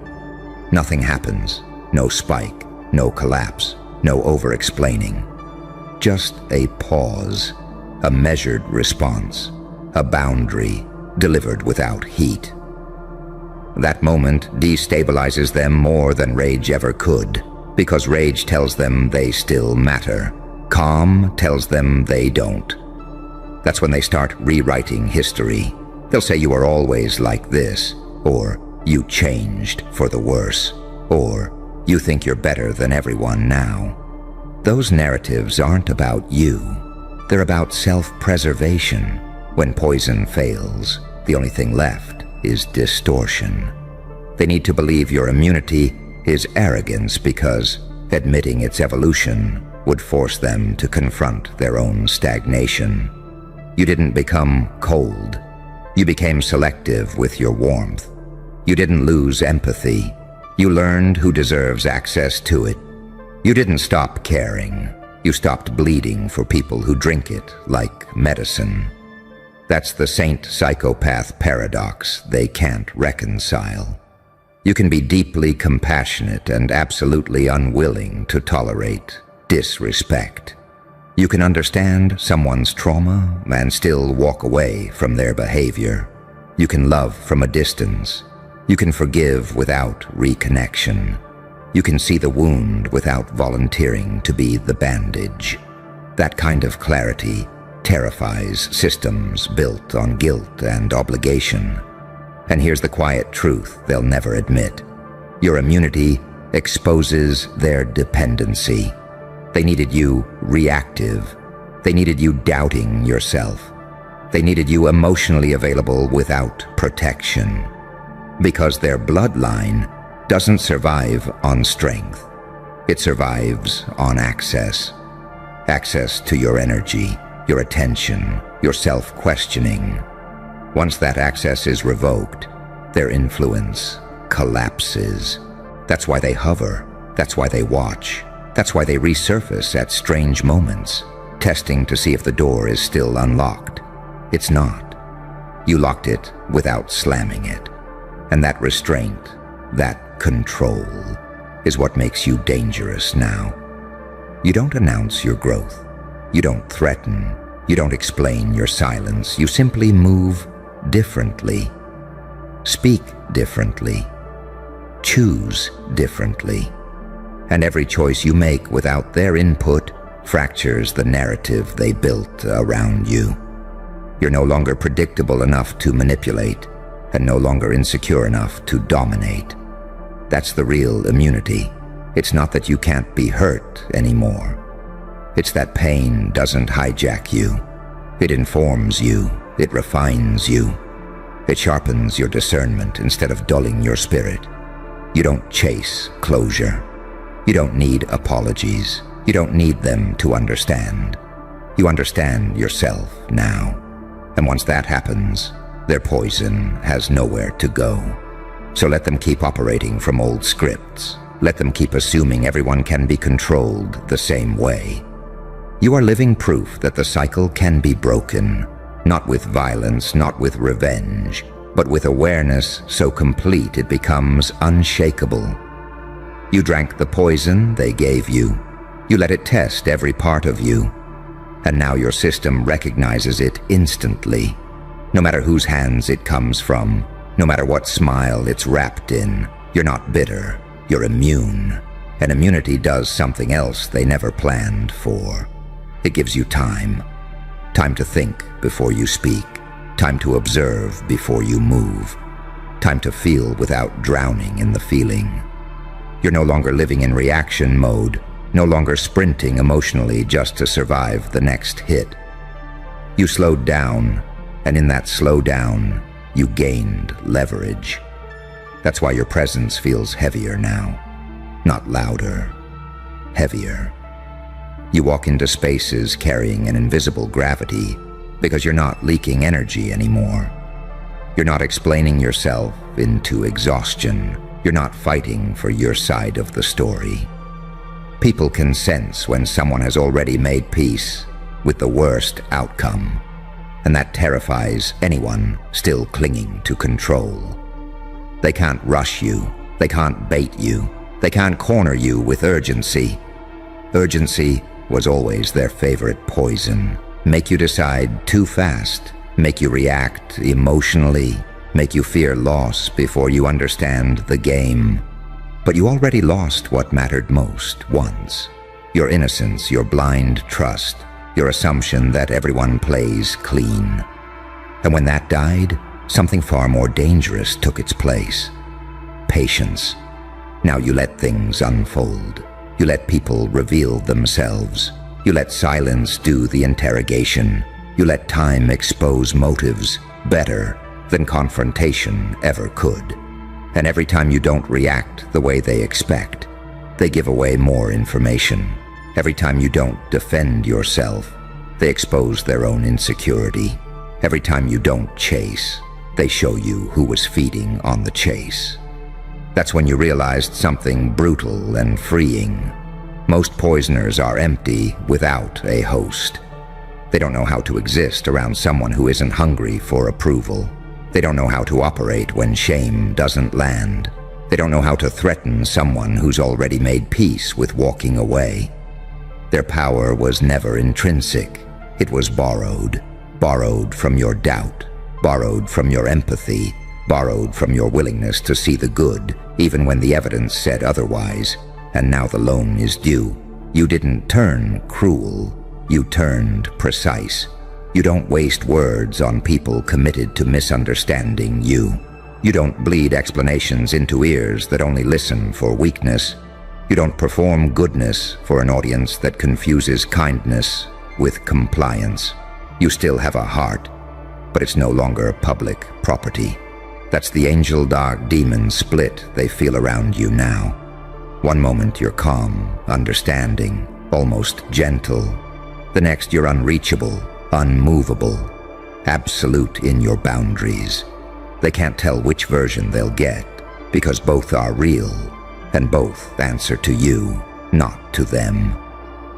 nothing happens. No spike, no collapse, no over-explaining. Just a pause, a measured response, a boundary delivered without heat. That moment destabilizes them more than rage ever could, because rage tells them they still matter. Calm tells them they don't. That's when they start rewriting history. They'll say you were always like this, or you changed for the worse, or you think you're better than everyone now. Those narratives aren't about you. They're about self-preservation. When poison fails, the only thing left is distortion. They need to believe your immunity is arrogance because admitting its evolution would force them to confront their own stagnation. You didn't become cold. You became selective with your warmth. You didn't lose empathy. You learned who deserves access to it. You didn't stop caring. You stopped bleeding for people who drink it like medicine. That's the saint-psychopath paradox they can't reconcile. You can be deeply compassionate and absolutely unwilling to tolerate disrespect. You can understand someone's trauma and still walk away from their behavior. You can love from a distance. You can forgive without reconnection. You can see the wound without volunteering to be the bandage. That kind of clarity terrifies systems built on guilt and obligation. And here's the quiet truth they'll never admit. Your immunity exposes their dependency. They needed you reactive. They needed you doubting yourself. They needed you emotionally available without protection. Because their bloodline doesn't survive on strength. It survives on access. Access to your energy, your attention, your self-questioning. Once that access is revoked, their influence collapses. That's why they hover. That's why they watch. That's why they resurface at strange moments, testing to see if the door is still unlocked. It's not. You locked it without slamming it. And that restraint, that control, is what makes you dangerous now. You don't announce your growth. You don't threaten. You don't explain your silence. You simply move differently. Speak differently. Choose differently. And every choice you make without their input fractures the narrative they built around you. You're no longer predictable enough to manipulate, and no longer insecure enough to dominate. That's the real immunity. It's not that you can't be hurt anymore. It's that pain doesn't hijack you. It informs you. It refines you. It sharpens your discernment instead of dulling your spirit. You don't chase closure. You don't need apologies. You don't need them to understand. You understand yourself now. And once that happens, their poison has nowhere to go. So let them keep operating from old scripts. Let them keep assuming everyone can be controlled the same way. You are living proof that the cycle can be broken, not with violence, not with revenge, but with awareness so complete it becomes unshakable. You drank the poison they gave you. You let it test every part of you. And now your system recognizes it instantly. No matter whose hands it comes from, no matter what smile it's wrapped in, you're not bitter, you're immune. And immunity does something else they never planned for. It gives you time. Time to think before you speak. Time to observe before you move. Time to feel without drowning in the feeling. You're no longer living in reaction mode, no longer sprinting emotionally just to survive the next hit. You slowed down, and in that slowdown, you gained leverage. That's why your presence feels heavier now. Not louder, heavier. You walk into spaces carrying an invisible gravity because you're not leaking energy anymore. You're not explaining yourself into exhaustion. You're not fighting for your side of the story. People can sense when someone has already made peace with the worst outcome, and that terrifies anyone still clinging to control. They can't rush you. They can't bait you. They can't corner you with urgency. Urgency was always their favorite poison. Make you decide too fast, make you react emotionally, make you fear loss before you understand the game. But you already lost what mattered most once. Your innocence, your blind trust, your assumption that everyone plays clean. And when that died, something far more dangerous took its place. Patience. Now you let things unfold. You let people reveal themselves. You let silence do the interrogation. You let time expose motives better than confrontation ever could. And every time you don't react the way they expect, they give away more information. Every time you don't defend yourself, they expose their own insecurity. Every time you don't chase, they show you who was feeding on the chase. That's when you realized something brutal and freeing. Most poisoners are empty without a host. They don't know how to exist around someone who isn't hungry for approval. They don't know how to operate when shame doesn't land. They don't know how to threaten someone who's already made peace with walking away. Their power was never intrinsic. It was borrowed. Borrowed from your doubt. Borrowed from your empathy. Borrowed from your willingness to see the good, even when the evidence said otherwise. And now the loan is due. You didn't turn cruel. You turned precise. You don't waste words on people committed to misunderstanding you. You don't bleed explanations into ears that only listen for weakness. You don't perform goodness for an audience that confuses kindness with compliance. You still have a heart, but it's no longer public property. That's the angel-dark demon split they feel around you now. One moment you're calm, understanding, almost gentle. The next you're unreachable, unmovable, absolute in your boundaries. They can't tell which version they'll get, because both are real, and both answer to you, not to them.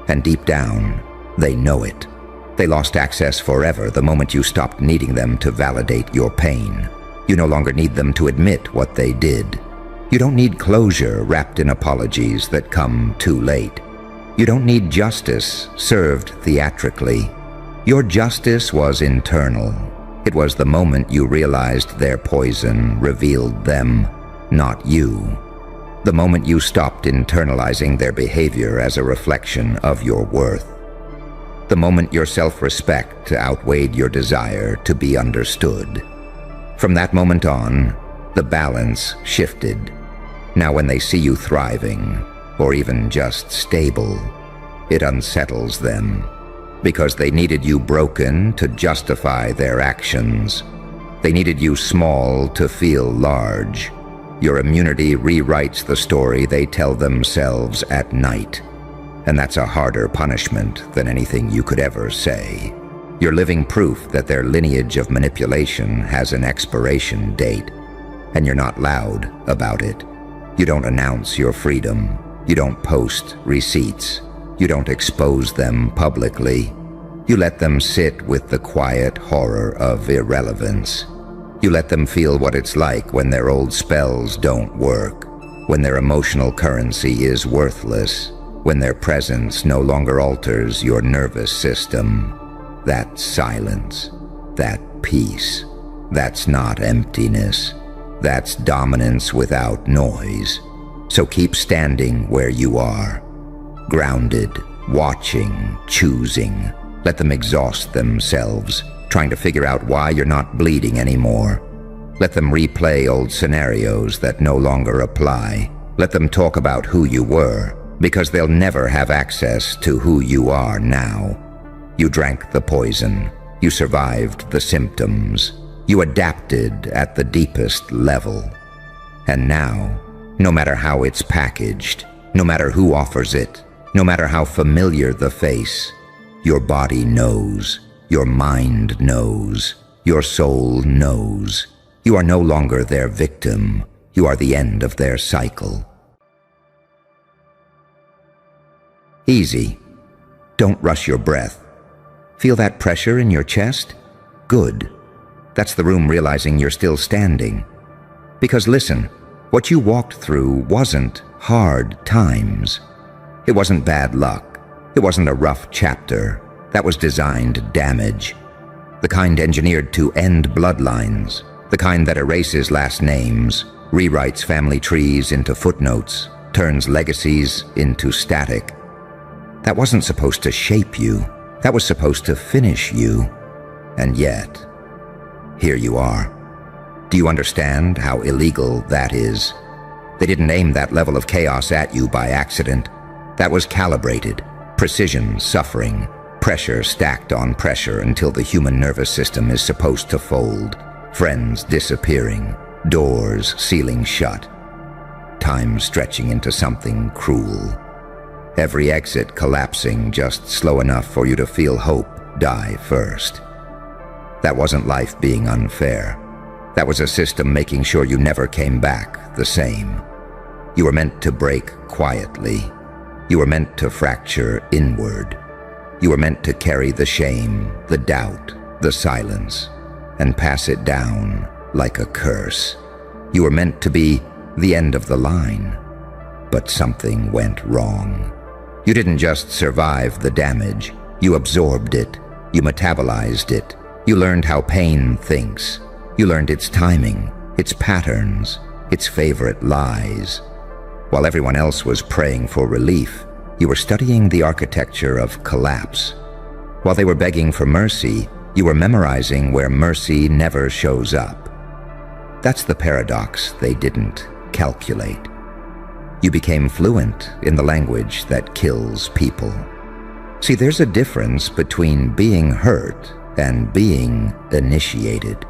And deep down, they know it. They lost access forever the moment you stopped needing them to validate your pain. You no longer need them to admit what they did. You don't need closure wrapped in apologies that come too late. You don't need justice served theatrically. Your justice was internal. It was the moment you realized their poison revealed them, not you. The moment you stopped internalizing their behavior as a reflection of your worth. The moment your self-respect outweighed your desire to be understood. From that moment on, the balance shifted. Now when they see you thriving, or even just stable, it unsettles them, because they needed you broken to justify their actions. They needed you small to feel large. Your immunity rewrites the story they tell themselves at night, and that's a harder punishment than anything you could ever say. You're living proof that their lineage of manipulation has an expiration date, and you're not loud about it. You don't announce your freedom. You don't post receipts. You don't expose them publicly. You let them sit with the quiet horror of irrelevance. You let them feel what it's like when their old spells don't work, when their emotional currency is worthless, when their presence no longer alters your nervous system. That silence, that peace, that's not emptiness. That's dominance without noise. So keep standing where you are, grounded, watching, choosing. Let them exhaust themselves, trying to figure out why you're not bleeding anymore. Let them replay old scenarios that no longer apply. Let them talk about who you were, because they'll never have access to who you are now. You drank the poison. You survived the symptoms. You adapted at the deepest level. And now, no matter how it's packaged, no matter who offers it, no matter how familiar the face, your body knows, your mind knows, your soul knows. You are no longer their victim. You are the end of their cycle. Easy. Don't rush your breath. Feel that pressure in your chest? Good. That's the room realizing you're still standing. Because listen, what you walked through wasn't hard times. It wasn't bad luck. It wasn't a rough chapter. That was designed damage. The kind engineered to end bloodlines. The kind that erases last names, rewrites family trees into footnotes, turns legacies into static. That wasn't supposed to shape you. That was supposed to finish you. And yet, here you are. Do you understand how illegal that is? They didn't aim that level of chaos at you by accident. That was calibrated, precision suffering, pressure stacked on pressure until the human nervous system is supposed to fold, friends disappearing, doors sealing shut, time stretching into something cruel. Every exit collapsing just slow enough for you to feel hope die first. That wasn't life being unfair. That was a system making sure you never came back the same. You were meant to break quietly. You were meant to fracture inward. You were meant to carry the shame, the doubt, the silence, and pass it down like a curse. You were meant to be the end of the line. But something went wrong. You didn't just survive the damage. You absorbed it. You metabolized it. You learned how pain thinks. You learned its timing, its patterns, its favorite lies. While everyone else was praying for relief, you were studying the architecture of collapse. While they were begging for mercy, you were memorizing where mercy never shows up. That's the paradox they didn't calculate. You became fluent in the language that kills people. See, there's a difference between being hurt and being initiated.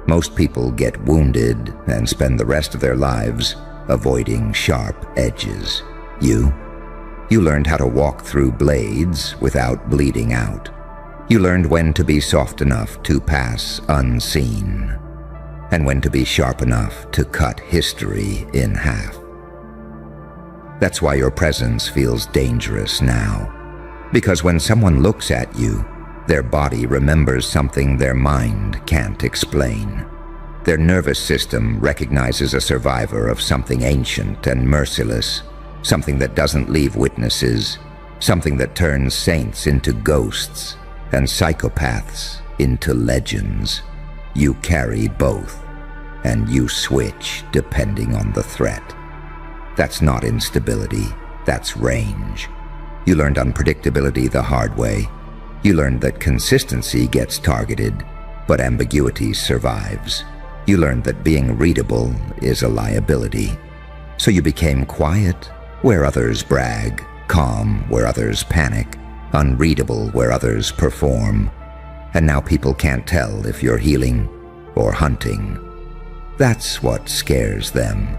Most people get wounded and spend the rest of their lives avoiding sharp edges. You learned how to walk through blades without bleeding out. You learned when to be soft enough to pass unseen, and when to be sharp enough to cut history in half. That's why your presence feels dangerous now. Because when someone looks at you, their body remembers something their mind can't explain. Their nervous system recognizes a survivor of something ancient and merciless, something that doesn't leave witnesses, something that turns saints into ghosts and psychopaths into legends. You carry both, and you switch depending on the threat. That's not instability, that's range. You learned unpredictability the hard way. You learned that consistency gets targeted, but ambiguity survives. You learned that being readable is a liability. So you became quiet where others brag, calm where others panic, unreadable where others perform. And now people can't tell if you're healing or hunting. That's what scares them.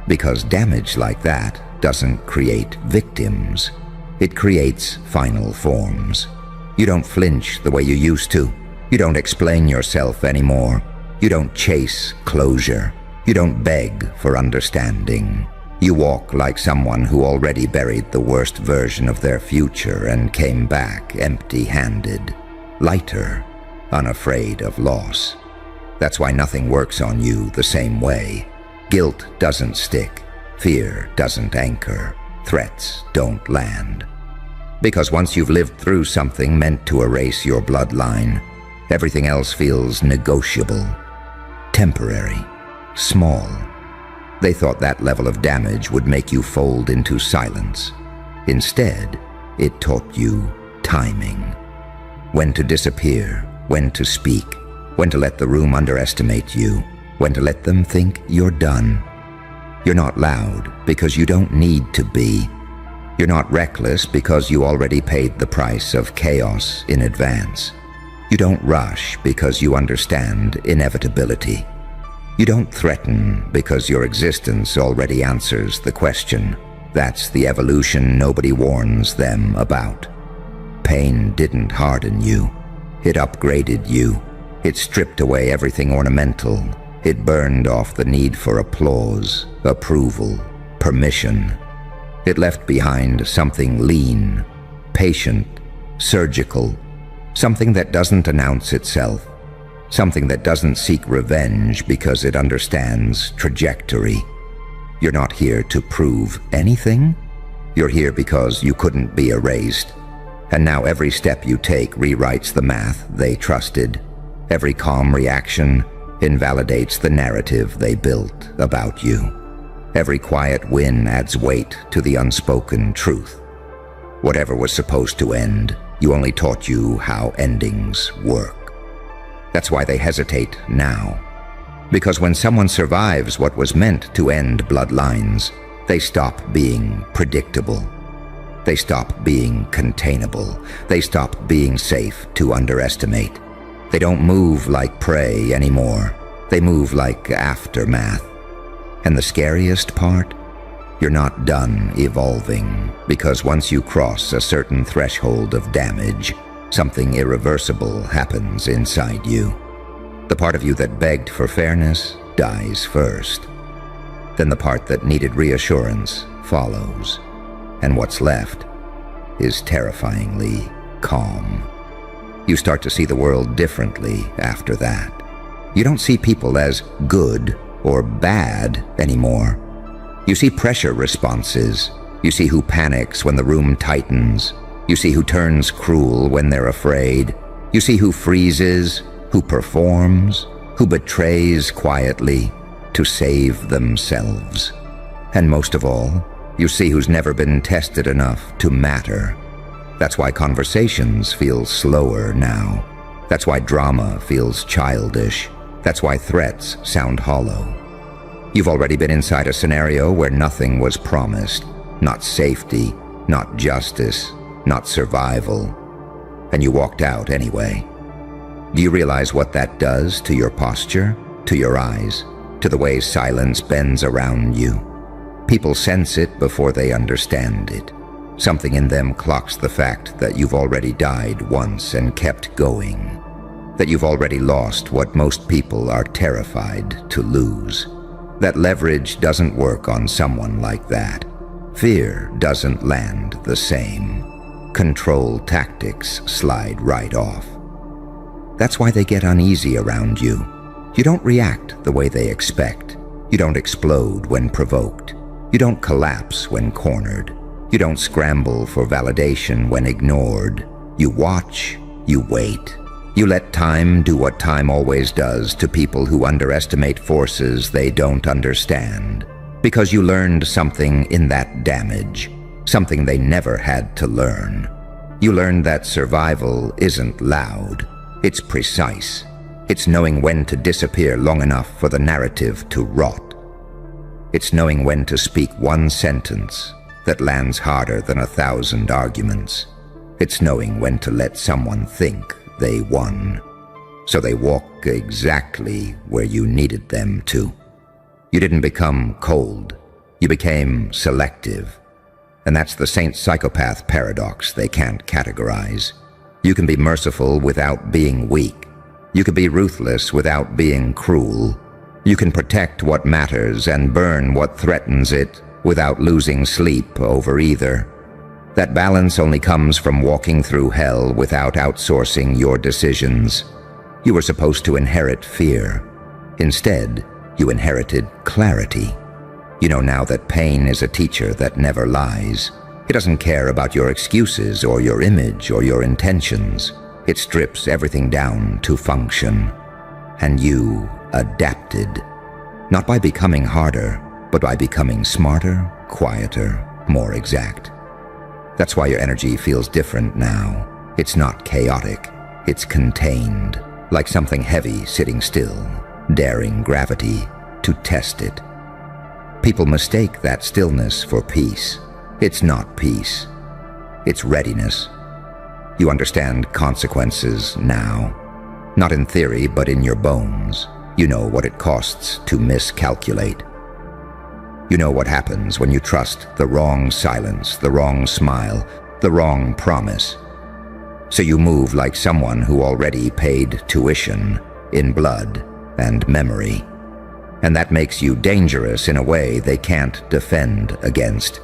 Because damage like that doesn't create victims. It creates final forms. You don't flinch the way you used to. You don't explain yourself anymore. You don't chase closure. You don't beg for understanding. You walk like someone who already buried the worst version of their future and came back empty-handed, lighter, unafraid of loss. That's why nothing works on you the same way. Guilt doesn't stick, fear doesn't anchor, threats don't land. Because once you've lived through something meant to erase your bloodline, everything else feels negotiable, temporary, small. They thought that level of damage would make you fold into silence. Instead, it taught you timing. When to disappear, when to speak, when to let the room underestimate you, when to let them think you're done. You're not loud because you don't need to be. You're not reckless because you already paid the price of chaos in advance. You don't rush because you understand inevitability. You don't threaten because your existence already answers the question. That's the evolution nobody warns them about. Pain didn't harden you. It upgraded you. It stripped away everything ornamental. It burned off the need for applause, approval, permission. It left behind something lean, patient, surgical, something that doesn't announce itself, something that doesn't seek revenge because it understands trajectory. You're not here to prove anything. You're here because you couldn't be erased. And now every step you take rewrites the math they trusted. Every calm reaction invalidates the narrative they built about you. Every quiet win adds weight to the unspoken truth. Whatever was supposed to end, you only taught you how endings work. That's why they hesitate now. Because when someone survives what was meant to end bloodlines, they stop being predictable. They stop being containable. They stop being safe to underestimate. They don't move like prey anymore. They move like aftermath. And the scariest part? You're not done evolving, because once you cross a certain threshold of damage, something irreversible happens inside you. The part of you that begged for fairness dies first. Then the part that needed reassurance follows. And what's left is terrifyingly calm. You start to see the world differently after that. You don't see people as good or bad anymore. You see pressure responses. You see who panics when the room tightens. You see who turns cruel when they're afraid. You see who freezes, who performs, who betrays quietly to save themselves. And most of all, you see who's never been tested enough to matter. That's why conversations feel slower now. That's why drama feels childish. That's why threats sound hollow. You've already been inside a scenario where nothing was promised. Not safety, not justice, not survival. And you walked out anyway. Do you realize what that does to your posture, to your eyes, to the way silence bends around you? People sense it before they understand it. Something in them clocks the fact that you've already died once and kept going. That you've already lost what most people are terrified to lose. That leverage doesn't work on someone like that. Fear doesn't land the same. Control tactics slide right off. That's why they get uneasy around you. You don't react the way they expect. You don't explode when provoked. You don't collapse when cornered. You don't scramble for validation when ignored. You watch, you wait. You let time do what time always does to people who underestimate forces they don't understand. Because you learned something in that damage, something they never had to learn. You learned that survival isn't loud. It's precise. It's knowing when to disappear long enough for the narrative to rot. It's knowing when to speak one sentence that lands harder than 1,000 arguments. It's knowing when to let someone think they won, so they walk exactly where you needed them to. You didn't become cold. You became selective. And that's the saint-psychopath paradox they can't categorize. You can be merciful without being weak. You can be ruthless without being cruel. You can protect what matters and burn what threatens it without losing sleep over either. That balance only comes from walking through hell without outsourcing your decisions. You were supposed to inherit fear. Instead, you inherited clarity. You know now that pain is a teacher that never lies. It doesn't care about your excuses or your image or your intentions. It strips everything down to function. And you adapted. Not by becoming harder, but by becoming smarter, quieter, more exact. That's why your energy feels different now. It's not chaotic. It's contained, like something heavy sitting still, daring gravity to test it. People mistake that stillness for peace. It's not peace. It's readiness. You understand consequences now. Not in theory, but in your bones. You know what it costs to miscalculate. You know what happens when you trust the wrong silence, the wrong smile, the wrong promise. So you move like someone who already paid tuition in blood and memory. And that makes you dangerous in a way they can't defend against.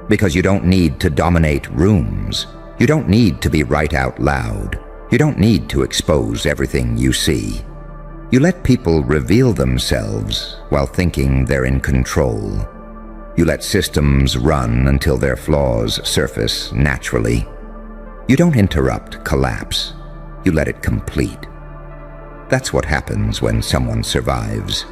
Because you don't need to dominate rooms. You don't need to be right out loud. You don't need to expose everything you see. You let people reveal themselves while thinking they're in control. You let systems run until their flaws surface naturally. You don't interrupt collapse. You let it complete. That's what happens when someone survives.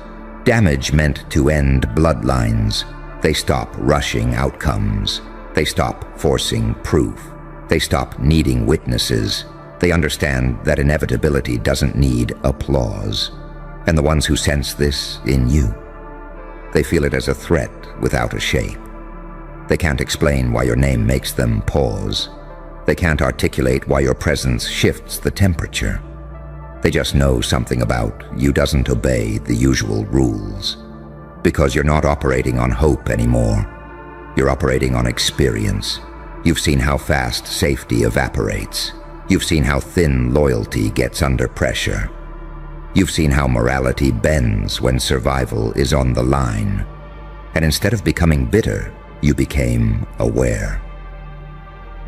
Damage meant to end bloodlines. They stop rushing outcomes. They stop forcing proof. They stop needing witnesses. They understand that inevitability doesn't need applause. And the ones who sense this in you, they feel it as a threat without a shape. They can't explain why your name makes them pause. They can't articulate why your presence shifts the temperature. They just know something about you doesn't obey the usual rules. Because you're not operating on hope anymore. You're operating on experience. You've seen how fast safety evaporates. You've seen how thin loyalty gets under pressure. You've seen how morality bends when survival is on the line. And instead of becoming bitter, you became aware.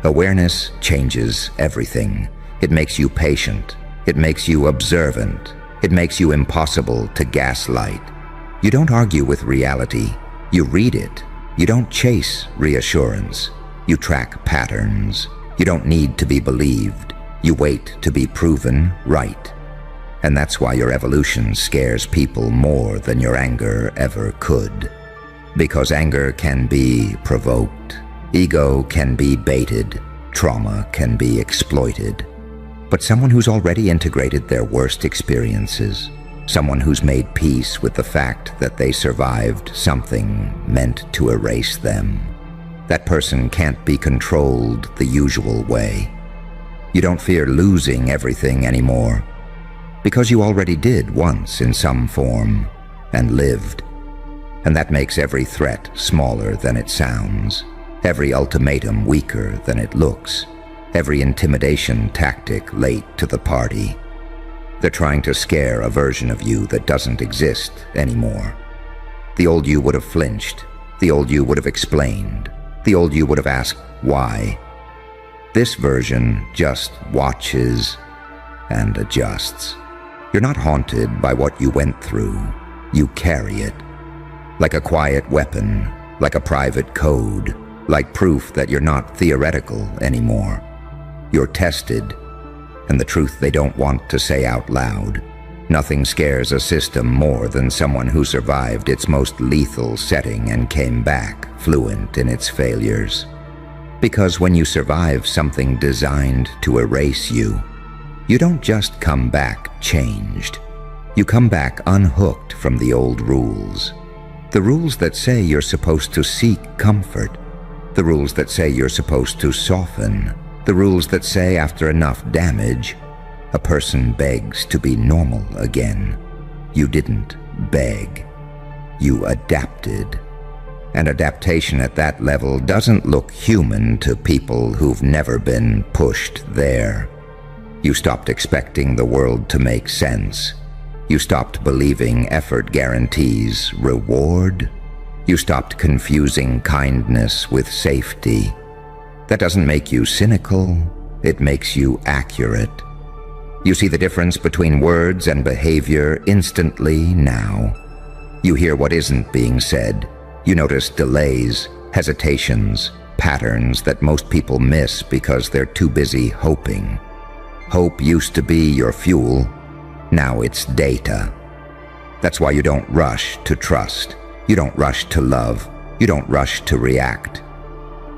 Awareness changes everything. It makes you patient. It makes you observant. It makes you impossible to gaslight. You don't argue with reality. You read it. You don't chase reassurance. You track patterns. You don't need to be believed. You wait to be proven right. And that's why your evolution scares people more than your anger ever could. Because anger can be provoked. Ego can be baited. Trauma can be exploited. But someone who's already integrated their worst experiences, someone who's made peace with the fact that they survived something meant to erase them, that person can't be controlled the usual way. You don't fear losing everything anymore, because you already did once in some form, and lived. And that makes every threat smaller than it sounds, every ultimatum weaker than it looks, every intimidation tactic late to the party. They're trying to scare a version of you that doesn't exist anymore. The old you would have flinched. The old you would have explained. The old you would have asked why. This version just watches and adjusts. You're not haunted by what you went through. You carry it. Like a quiet weapon, like a private code, like proof that you're not theoretical anymore. You're tested, and the truth they don't want to say out loud. Nothing scares a system more than someone who survived its most lethal setting and came back fluent in its failures. Because when you survive something designed to erase you, you don't just come back changed. You come back unhooked from the old rules. The rules that say you're supposed to seek comfort. The rules that say you're supposed to soften. The rules that say after enough damage, a person begs to be normal again. You didn't beg. You adapted. And adaptation at that level doesn't look human to people who've never been pushed there. You stopped expecting the world to make sense. You stopped believing effort guarantees reward. You stopped confusing kindness with safety. That doesn't make you cynical, it makes you accurate. You see the difference between words and behavior instantly now. You hear what isn't being said. You notice delays, hesitations, patterns that most people miss because they're too busy hoping. Hope used to be your fuel. Now it's data. That's why you don't rush to trust. You don't rush to love. You don't rush to react.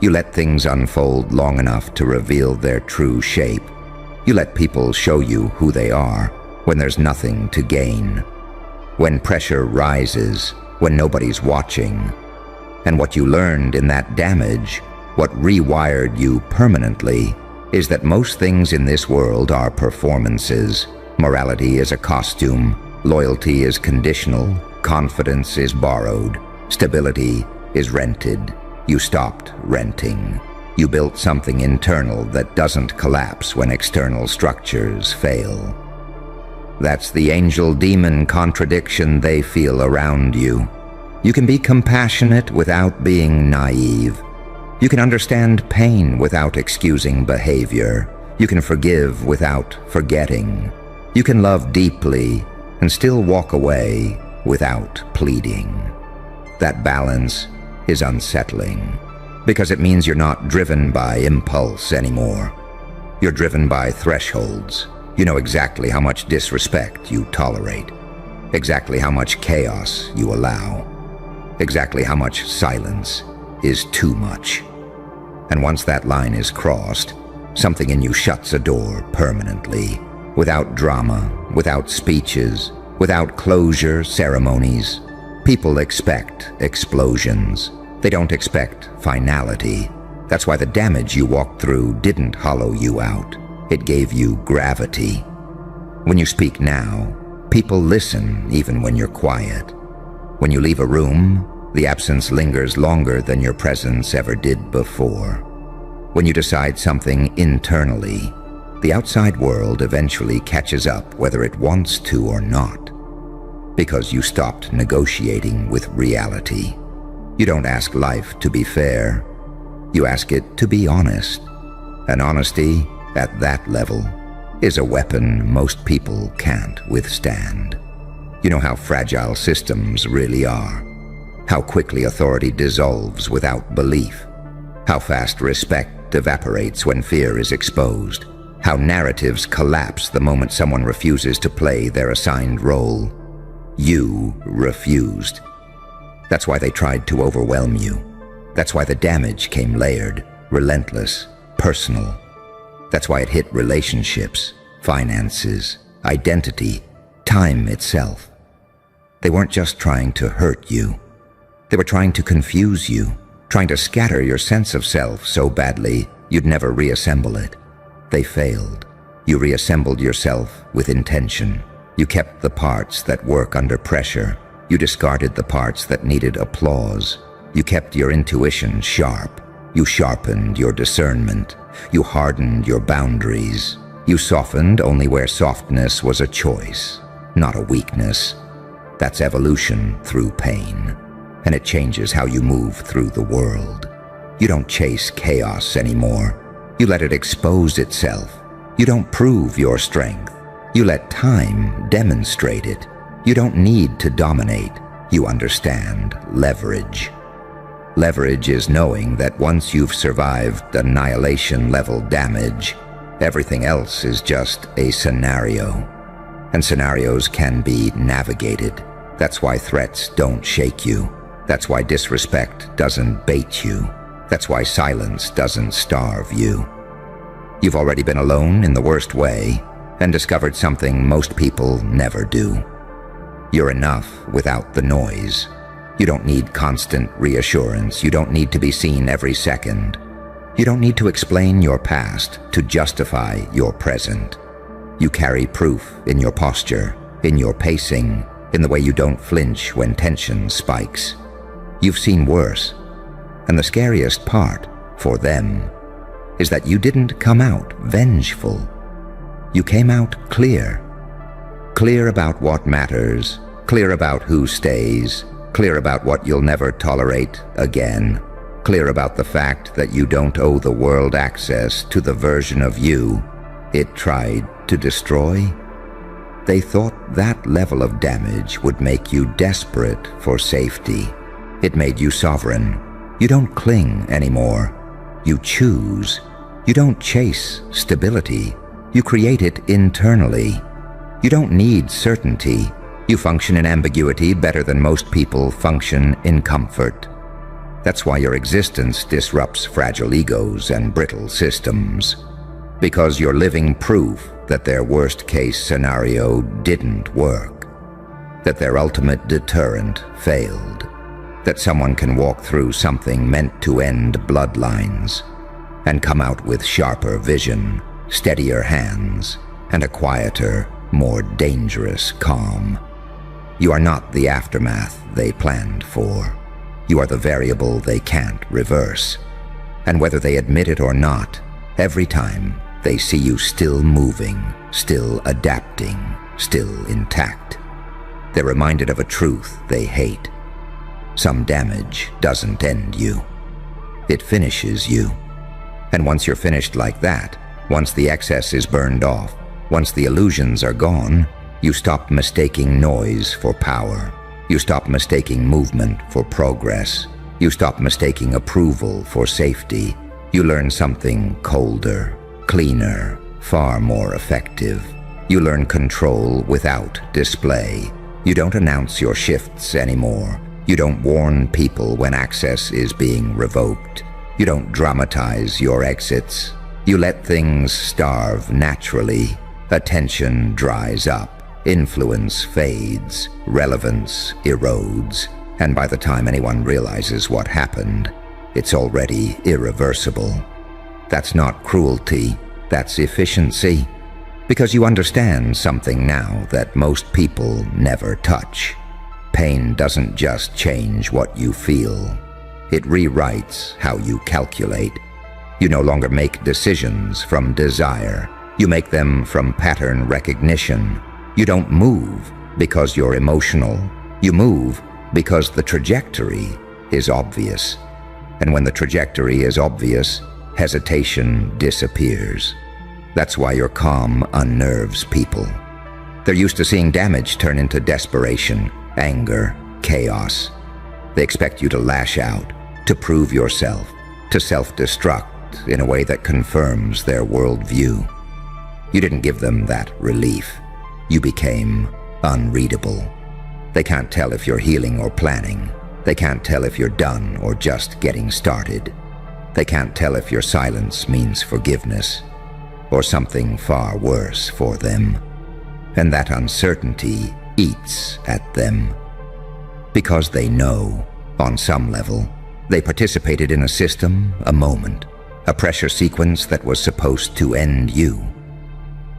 You let things unfold long enough to reveal their true shape. You let people show you who they are when there's nothing to gain. When pressure rises, when nobody's watching. And what you learned in that damage, what rewired you permanently, is that most things in this world are performances. Morality is a costume. Loyalty is conditional. Confidence is borrowed. Stability is rented. You stopped renting. You built something internal that doesn't collapse when external structures fail. That's the angel-demon contradiction they feel around you. You can be compassionate without being naive. You can understand pain without excusing behavior. You can forgive without forgetting. You can love deeply and still walk away without pleading. That balance is unsettling because it means you're not driven by impulse anymore. You're driven by thresholds. You know exactly how much disrespect you tolerate, exactly how much chaos you allow, exactly how much silence is too much. And once that line is crossed, something in you shuts a door permanently, without drama, without speeches, without closure ceremonies. People expect explosions. They don't expect finality. That's why the damage you walked through didn't hollow you out. It gave you gravity. When you speak now, people listen even when you're quiet. When you leave a room, the absence lingers longer than your presence ever did before. When you decide something internally, the outside world eventually catches up whether it wants to or not. Because you stopped negotiating with reality. You don't ask life to be fair. You ask it to be honest. And honesty, at that level, is a weapon most people can't withstand. You know how fragile systems really are. How quickly authority dissolves without belief. How fast respect evaporates when fear is exposed. How narratives collapse the moment someone refuses to play their assigned role. You refused. That's why they tried to overwhelm you. That's why the damage came layered, relentless, personal. That's why it hit relationships, finances, identity, time itself. They weren't just trying to hurt you. They were trying to confuse you, trying to scatter your sense of self so badly you'd never reassemble it. They failed. You reassembled yourself with intention. You kept the parts that work under pressure. You discarded the parts that needed applause. You kept your intuition sharp. You sharpened your discernment. You hardened your boundaries. You softened only where softness was a choice, not a weakness. That's evolution through pain, and it changes how you move through the world. You don't chase chaos anymore. You let it expose itself. You don't prove your strength. You let time demonstrate it. You don't need to dominate. You understand leverage. Leverage is knowing that once you've survived annihilation-level damage, everything else is just a scenario. And scenarios can be navigated. That's why threats don't shake you. That's why disrespect doesn't bait you. That's why silence doesn't starve you. You've already been alone in the worst way and discovered something most people never do. You're enough without the noise. You don't need constant reassurance. You don't need to be seen every second. You don't need to explain your past to justify your present. You carry proof in your posture, in your pacing, in the way you don't flinch when tension spikes. You've seen worse. And the scariest part, for them, is that you didn't come out vengeful. You came out clear. Clear about what matters, clear about who stays, clear about what you'll never tolerate again, clear about the fact that you don't owe the world access to the version of you it tried to destroy. They thought that level of damage would make you desperate for safety. It made you sovereign. You don't cling anymore. You choose. You don't chase stability. You create it internally. You don't need certainty. You function in ambiguity better than most people function in comfort. That's why your existence disrupts fragile egos and brittle systems. Because you're living proof that their worst-case scenario didn't work. That their ultimate deterrent failed. That someone can walk through something meant to end bloodlines and come out with sharper vision, steadier hands, and a quieter, more dangerous calm. You are not the aftermath they planned for. You are the variable they can't reverse. And whether they admit it or not, every time they see you still moving, still adapting, still intact, they're reminded of a truth they hate. Some damage doesn't end you. It finishes you. And once you're finished like that, once the excess is burned off, once the illusions are gone, you stop mistaking noise for power. You stop mistaking movement for progress. You stop mistaking approval for safety. You learn something colder, cleaner, far more effective. You learn control without display. You don't announce your shifts anymore. You don't warn people when access is being revoked. You don't dramatize your exits. You let things starve naturally. Attention dries up. Influence fades. Relevance erodes. And by the time anyone realizes what happened, it's already irreversible. That's not cruelty. That's efficiency. Because you understand something now that most people never touch. Pain doesn't just change what you feel. It rewrites how you calculate. You no longer make decisions from desire. You make them from pattern recognition. You don't move because you're emotional. You move because the trajectory is obvious. And when the trajectory is obvious, hesitation disappears. That's why your calm unnerves people. They're used to seeing damage turn into desperation, anger, chaos. They expect you to lash out, to prove yourself, to self-destruct in a way that confirms their worldview. You didn't give them that relief. You became unreadable. They can't tell if you're healing or planning. They can't tell if you're done or just getting started. They can't tell if your silence means forgiveness or something far worse for them. And that uncertainty eats at them. Because they know, on some level, they participated in a system, a moment, a pressure sequence that was supposed to end you.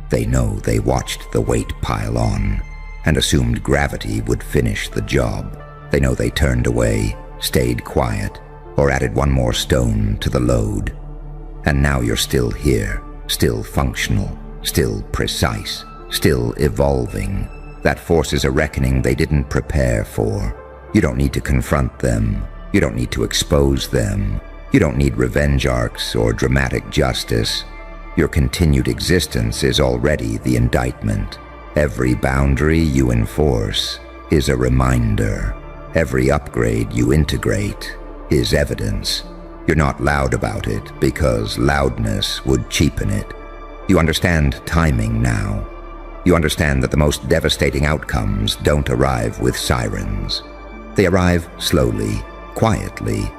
They know they watched the weight pile on and assumed gravity would finish the job. They know they turned away, stayed quiet, or added one more stone to the load. And now you're still here, still functional, still precise, still evolving. That forces a reckoning they didn't prepare for. You don't need to confront them. You don't need to expose them. You don't need revenge arcs or dramatic justice. Your continued existence is already the indictment. Every boundary you enforce is a reminder. Every upgrade you integrate is evidence. You're not loud about it because loudness would cheapen it. You understand timing now. You understand that the most devastating outcomes don't arrive with sirens. They arrive slowly, quietly,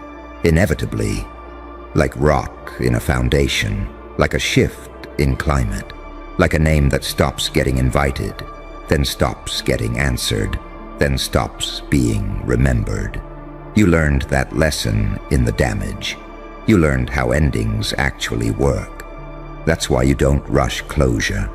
inevitably, like rock in a foundation, like a shift in climate, like a name that stops getting invited, then stops getting answered, then stops being remembered. You learned that lesson in the damage. You learned how endings actually work. That's why you don't rush closure.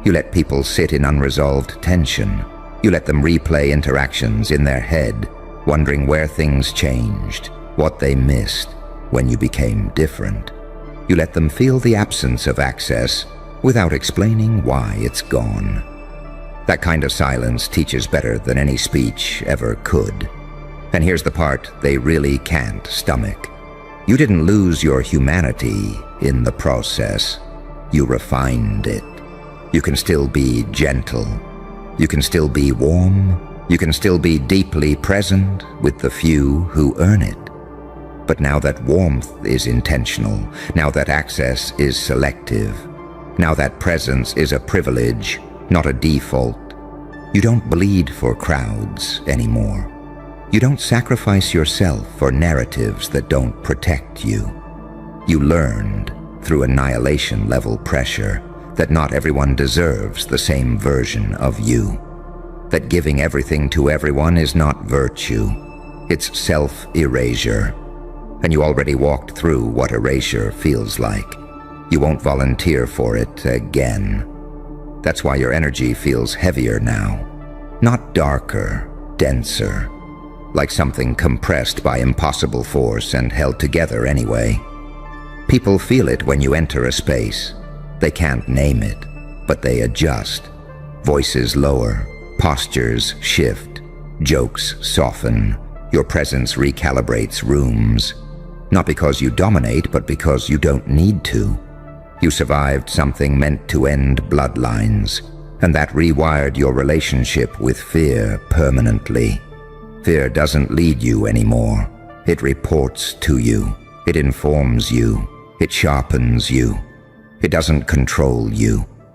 You let people sit in unresolved tension. You let them replay interactions in their head, wondering where things changed, what they missed when you became different. You let them feel the absence of access without explaining why it's gone. That kind of silence teaches better than any speech ever could. And here's the part they really can't stomach. You didn't lose your humanity in the process. You refined it. You can still be gentle. You can still be warm. You can still be deeply present with the few who earn it. But now that warmth is intentional, now that access is selective, now that presence is a privilege, not a default, you don't bleed for crowds anymore. You don't sacrifice yourself for narratives that don't protect you. You learned, through annihilation-level pressure, that not everyone deserves the same version of you. That giving everything to everyone is not virtue. It's self-erasure. And you already walked through what erasure feels like. You won't volunteer for it again. That's why your energy feels heavier now. Not darker, denser. Like something compressed by impossible force and held together anyway. People feel it when you enter a space. They can't name it, but they adjust. Voices lower, postures shift, jokes soften. Your presence recalibrates rooms. Not because you dominate, but because you don't need to. You survived something meant to end bloodlines, and that rewired your relationship with fear permanently. Fear doesn't lead you anymore. It reports to you. It informs you. It sharpens you. It doesn't control you.